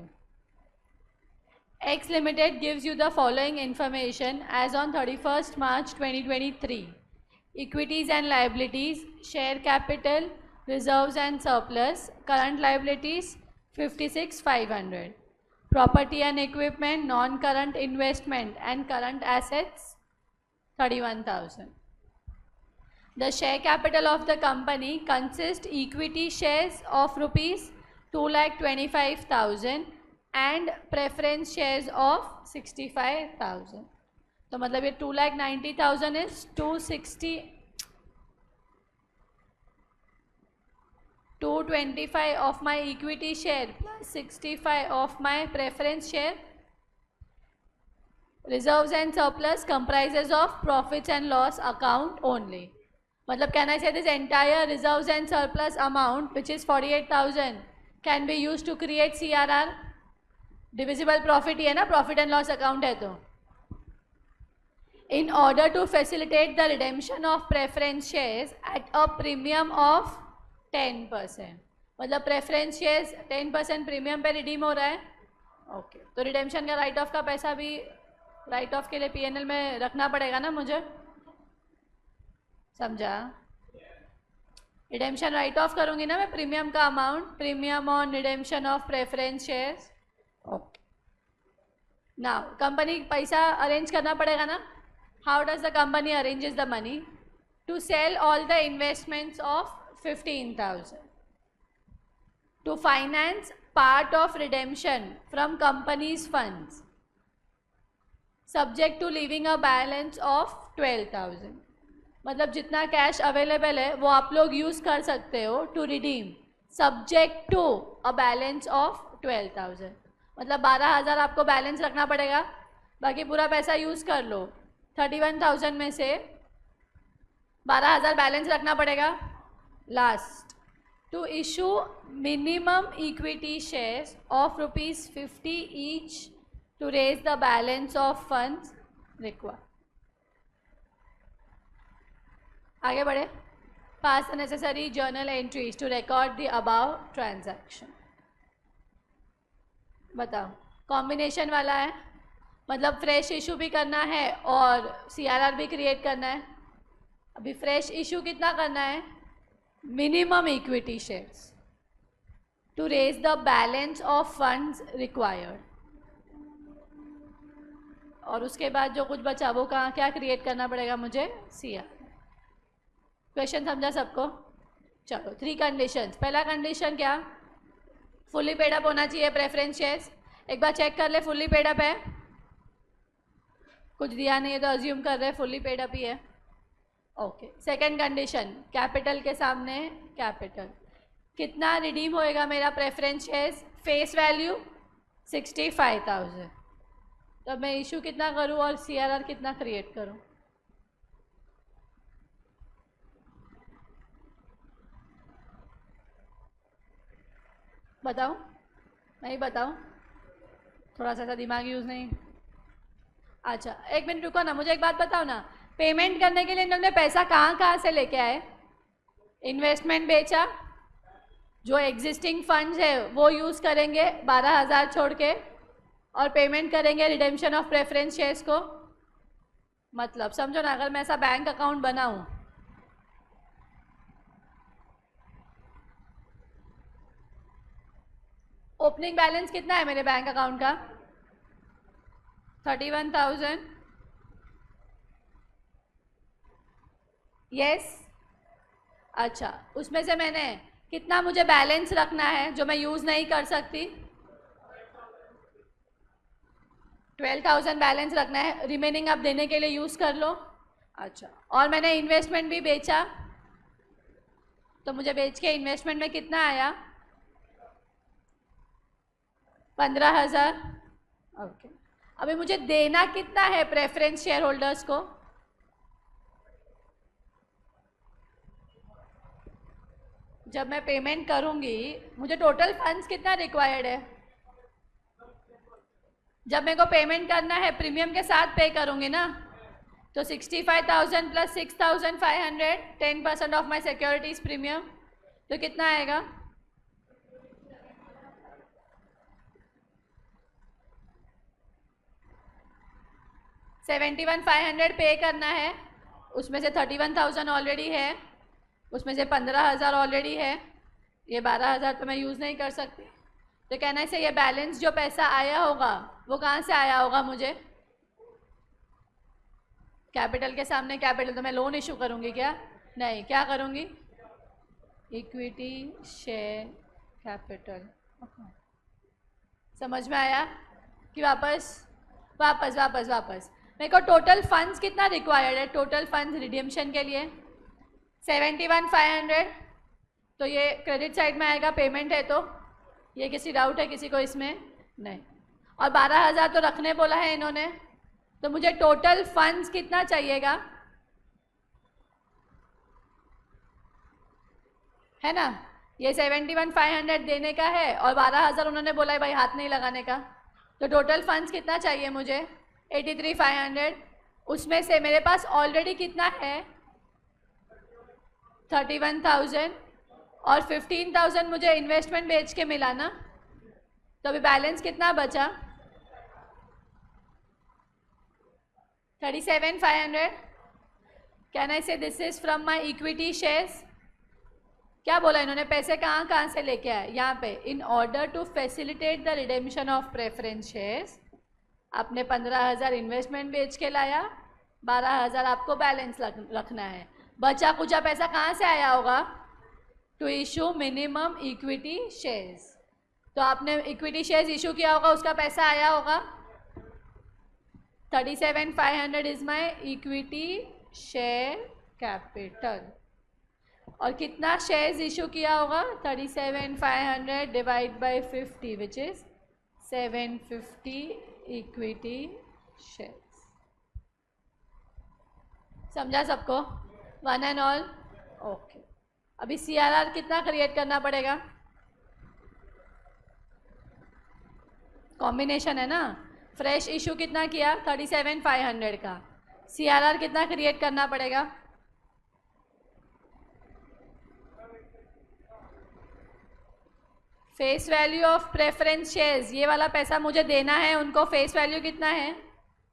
X Limited gives you the following information as on 31st March 2023. Equities and liabilities, share capital, reserves and surplus, current liabilities 56,500. Property and equipment, non-current investment and current assets 31,000. The share capital of the company consists equity shares of 2,25,000 and preference shares of 65,000. तो मतलब ये 2,90,000 is 225 of my equity share plus 65 of my preference share. Reserves and surplus comprises of profits and loss account only. मतलब can I say this entire reserves and surplus amount which is 48,000 can be used to create CRR? Divisible profit ही है ना, profit and loss account है तो. In order to facilitate the redemption of preference shares at a premium of 10%. मतलब preference shares 10% premium पे redeem हो रहा है. Okay तो रिडेम्पशन का राइट ऑफ का पैसा भी राइट ऑफ के लिए पीएनएल में रखना पड़ेगा ना मुझे, समझा? रिडेम्पशन राइट ऑफ करूंगी ना मैं प्रीमियम का amount, premium on redemption of preference shares. Okay now company पैसा अरेंज करना पड़ेगा ना. How does the company arranges the money? To sell all the investments of 15,000 to finance part of redemption from company's funds subject to leaving a balance of 12,000. मतलब जितना cash available है वो आप लोग यूज़ कर सकते हो to redeem subject to a balance of 12,000. मतलब 12,000 आपको बैलेंस रखना पड़ेगा, बाकी पूरा पैसा यूज़ कर लो. 31,000 में से 12,000 बैलेंस रखना पड़ेगा. Last, to issue minimum equity shares of ₹50 each to raise the balance of funds required. आगे बढ़े. Pass the necessary journal entries to record the above transaction. बताओ कॉम्बिनेशन वाला है, मतलब फ्रेश इशू भी करना है और CRR भी क्रिएट करना है. अभी फ्रेश इशू कितना करना है? minimum equity shares to raise the balance of funds required. और उसके बाद जो कुछ बचा वो कहाँ क्या क्रिएट करना पड़ेगा मुझे? CR. क्वेश्चन समझा सबको? चलो 3 कंडीशंस. पहला कंडीशन क्या? फुल्ली पेड अप होना चाहिए प्रेफरेंस शेयर्स. एक बार चेक कर ले फुल्ली पेड अप है. कुछ दिया नहीं है तो अज्यूम कर रहे फुल्ली पेड अप ही है. ओके. सेकेंड कंडीशन, कैपिटल के सामने कैपिटल. कितना रिडीम होएगा मेरा प्रेफरेंस शेयर्स? Face value 65,000. तो मैं इशू कितना करूँ और CRR कितना क्रिएट करूँ? बताऊँ? नहीं बताऊँ? थोड़ा सा दिमाग यूज़ नहीं. अच्छा एक मिनट रुको ना, मुझे एक बात बताओ ना. पेमेंट करने के लिए इन्होंने पैसा कहाँ से लेके आए? इन्वेस्टमेंट बेचा, जो एग्जिस्टिंग फंड्स है वो यूज़ करेंगे 12,000 छोड़ के, और पेमेंट करेंगे रिडेम्पशन ऑफ प्रेफरेंस शेयर्स को. मतलब समझो ना, अगर मैं ऐसा बैंक अकाउंट बनाऊं, ओपनिंग बैलेंस कितना है मेरे बैंक अकाउंट का? 31,000. यस. अच्छा उसमें से मैंने कितना मुझे बैलेंस रखना है जो मैं यूज़ नहीं कर सकती? 12,000 बैलेंस रखना है, रिमेनिंग आप देने के लिए यूज़ कर लो. अच्छा और मैंने इन्वेस्टमेंट भी बेचा, तो मुझे बेच के इन्वेस्टमेंट में कितना आया? 15,000. ओके. अभी मुझे देना कितना है प्रेफरेंस शेयर होल्डर्स को? जब मैं पेमेंट करूंगी मुझे टोटल फंड्स कितना रिक्वायर्ड है? जब मेरे को पेमेंट करना है प्रीमियम के साथ पे करूंगी ना, तो 65,000 plus 6,500, 10% of my securities premium, तो कितना आएगा? $71,500 पे करना है. उसमें से 31,000 ऑलरेडी है, उसमें से 15,000 ऑलरेडी है. ये 12,000 तो मैं यूज़ नहीं कर सकती. तो कहना है ये बैलेंस जो पैसा आया होगा वो कहाँ से आया होगा? मुझे कैपिटल के सामने कैपिटल. तो मैं लोन इशू करूँगी क्या? नहीं. क्या करूँगी? Equity share capital. समझ में आया कि वापस वापस वापस वापस मेरे को टोटल फंड्स कितना रिक्वायर्ड है? टोटल फंड्स रिडीम्शन के लिए 71,500, तो ये क्रेडिट साइड में आएगा, पेमेंट है। तो ये किसी डाउट है किसी को इसमें? नहीं। और 12,000 तो रखने बोला है इन्होंने, तो मुझे टोटल फंड्स कितना चाहिएगा, है ना? ये 71,500 देने का है और 12,000 उन्होंने बोला है भाई हाथ नहीं लगाने का। तो टोटल फंड्स कितना चाहिए मुझे? 83,500। उसमें से मेरे पास ऑलरेडी कितना है? 31,000 और 15,000 मुझे इन्वेस्टमेंट बेच के मिला ना, तो अभी बैलेंस कितना बचा? 37,500। कैन आई से this is from my equity shares? क्या बोला इन्होंने? पैसे कहाँ कहाँ से लेके आए? यहाँ पे, in order to facilitate the redemption of preference shares, आपने 15,000 इन्वेस्टमेंट बेच के लाया, 12,000 आपको बैलेंस रखना है। बचा कुचा पैसा कहाँ से आया होगा? To issue minimum equity shares. तो आपने इक्विटी शेयर्स इशू किया होगा, उसका पैसा आया होगा। 37,500 is my equity share capital. और कितना शेयर्स इशू किया होगा? 37,500 divide by 50 which is 750 equity shares. समझा सबको? One and all? ओके। अभी CRR कितना क्रिएट करना पड़ेगा? कॉम्बिनेशन है ना। फ्रेश इशू कितना किया? 37,500 का। CRR कितना क्रिएट करना पड़ेगा? Face value of preference shares, ये वाला पैसा मुझे देना है उनको। फेस वैल्यू कितना है?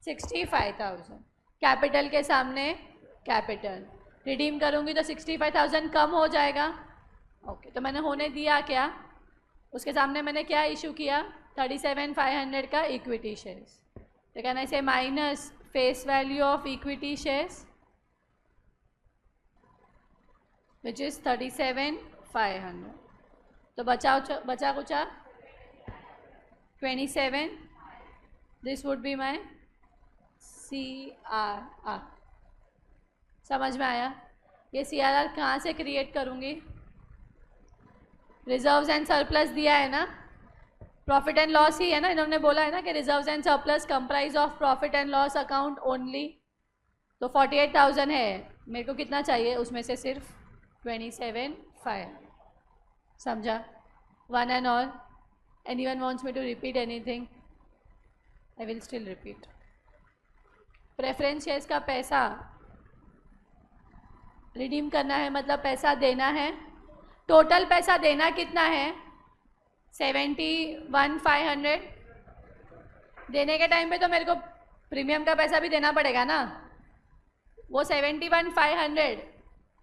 65,000। कैपिटल के सामने कैपिटल, रिडीम करूँगी तो 65,000 कम हो जाएगा। ओके, तो मैंने होने दिया क्या? उसके सामने मैंने क्या इशू किया? 37,500 का इक्विटी शेयर्स। तो कैन आई से minus face value of equity shares which is 37,500। तो बचा कुचा 27, this would be my CRR। समझ में आया? ये CRR कहाँ से क्रिएट करूँगी? रिजर्व्स एंड सरप्लस दिया है ना, प्रॉफिट एंड लॉस ही है ना, इन्होंने बोला है ना कि reserves and surplus comprise of profit and loss account only. तो 48,000 है, मेरे को कितना चाहिए उसमें से? सिर्फ 27,500। समझा? One and all? Anyone wants me to repeat anything? I will still repeat. Preference shares का पैसा रिडीम करना है, मतलब पैसा देना है। टोटल पैसा देना कितना है? 71,500। देने के टाइम पे तो मेरे को प्रीमियम का पैसा भी देना पड़ेगा ना। वो 71,500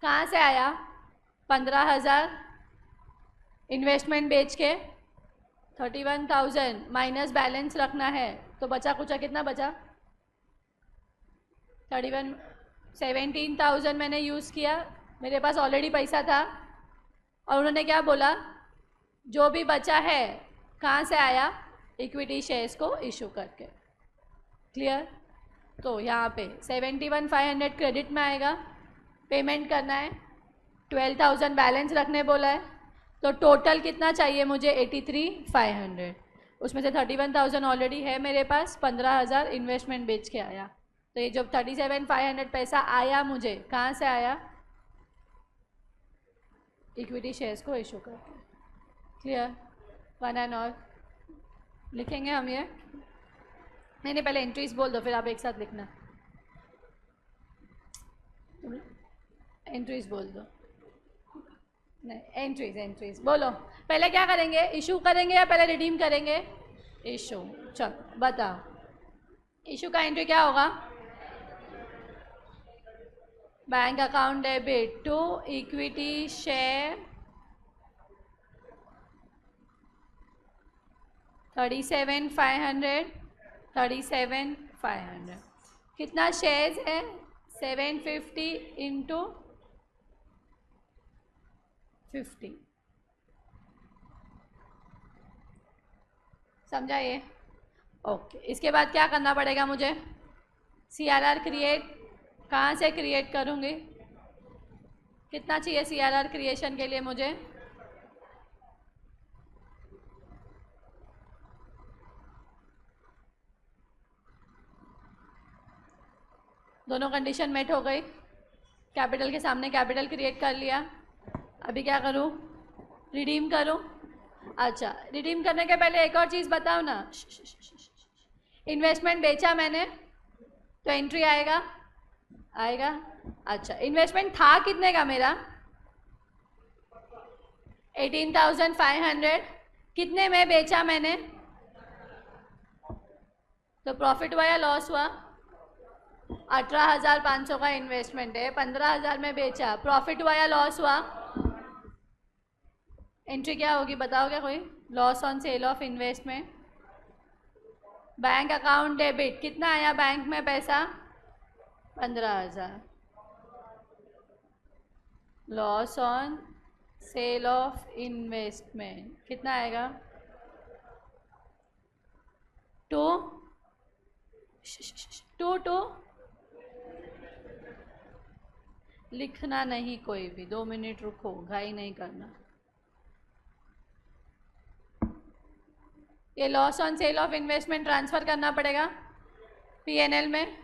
कहाँ से आया? 15,000 इन्वेस्टमेंट बेच के, 31,000 माइनस बैलेंस रखना है। तो बचा कुचा कितना बचा? 17,000 मैंने यूज़ किया, मेरे पास ऑलरेडी पैसा था। और उन्होंने क्या बोला? जो भी बचा है कहाँ से आया? इक्विटी शेयर्स को इशू करके। क्लियर? तो यहाँ पे 71,500 क्रेडिट में आएगा, पेमेंट करना है। 12,000 बैलेंस रखने बोला है। तो टोटल कितना चाहिए मुझे? 83,500। उसमें से 31,000 ऑलरेडी है मेरे पास, 15,000 इन्वेस्टमेंट बेच के आया। तो ये जो 37,500 पैसा आया मुझे, कहाँ से आया? इक्विटी शेयर्स को इशू करके। क्लियर? One and all? लिखेंगे हम ये? नहीं, पहले एंट्रीज बोल दो, फिर आप एक साथ लिखना। एंट्रीज बोल दो। नहीं, एंट्रीज बोलो। पहले क्या करेंगे? इशू करेंगे या पहले रिडीम करेंगे? इशू। चलो बताओ, इशू का एंट्री क्या होगा? Bank account debit to equity share 37,500। 37,500 कितना शेयर्स है? 750 इंटू 50। समझा ये? ओके, इसके बाद क्या करना पड़ेगा मुझे? CRR क्रिएट कहाँ से क्रिएट करूँगी? कितना चाहिए CRR क्रिएशन के लिए मुझे? दोनों कंडीशन मेट हो गई, कैपिटल के सामने कैपिटल क्रिएट कर लिया। अभी क्या करूँ? रिडीम करूँ? अच्छा, रिडीम करने के पहले एक और चीज़ बताओ ना। इन्वेस्टमेंट बेचा मैंने तो एंट्री आएगा? आएगा। अच्छा, इन्वेस्टमेंट था कितने का मेरा? 18,500। कितने में बेचा मैंने? तो प्रॉफिट हुआ या लॉस हुआ? 18,500 का इन्वेस्टमेंट है, 15,000 में बेचा, प्रॉफिट हुआ या लॉस हुआ? एंट्री क्या होगी बताओगे कोई? Loss on sale of investment. Bank account debit, कितना आया बैंक में पैसा? 15,000। Loss on sale of investment कितना आएगा? 2 लिखना नहीं कोई भी, 2 मिनट रुको, घाई नहीं करना। ये loss on sale of investment transfer करना पड़ेगा PNL में,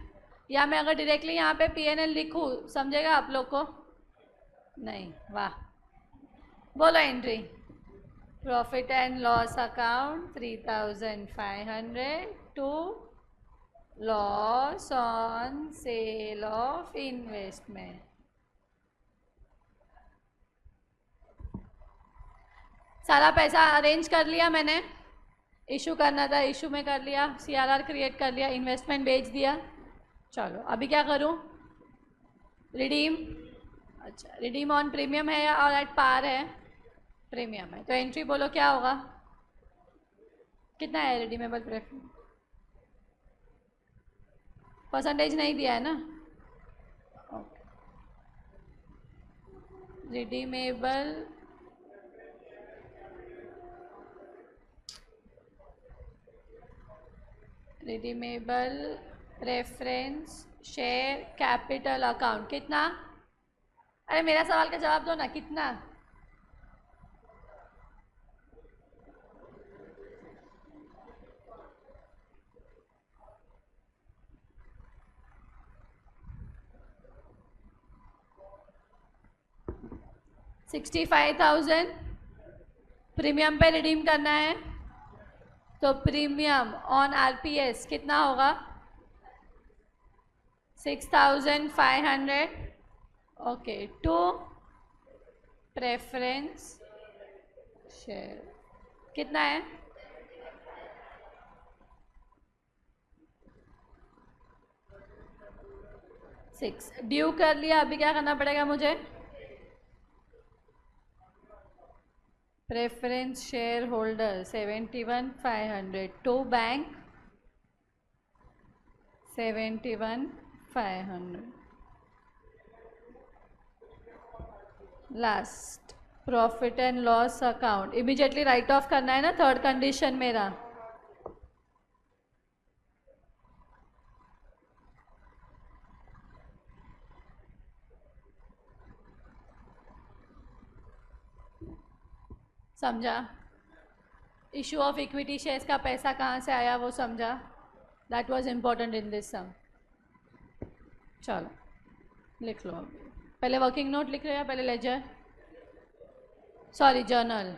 या मैं अगर डायरेक्टली यहाँ पे PNL लिखूँ समझेगा आप लोग को? नहीं, वाह। बोलो entry. Profit and loss account 3,500 to loss on sale of investment. सारा पैसा अरेंज कर लिया मैंने, इशू करना था इशू में कर लिया, CRR क्रिएट कर लिया, इन्वेस्टमेंट बेच दिया। चलो अभी क्या करूँ? रिडीम। अच्छा, रिडीम ऑन प्रीमियम है या और एट पार है? प्रीमियम है, तो एंट्री बोलो क्या होगा? कितना है रिडीमेबल प्रेफरेंस? परसेंटेज नहीं दिया है ना? Okay, redeemable preference share capital account कितना? अरे मेरा सवाल का जवाब दो ना, कितना? $65,000 प्रीमियम पे रिडीम करना है, तो प्रीमियम ऑन RPS कितना होगा? 6,500। ओके, टू प्रेफरेंस शेयर कितना है? 6 ड्यू कर लिया। अभी क्या करना पड़ेगा मुझे? Preference share holder 71,500 to bank 71,500। Last profit and loss account immediately write off करना है ना, थर्ड कंडीशन मेरा। समझा? इशू ऑफ इक्विटी शेयर्स का पैसा कहाँ से आया वो समझा? That was important in this sum. चलो लिख लो। अभी पहले वर्किंग नोट लिख रहे हैं, पहले लेजर, सॉरी जर्नल।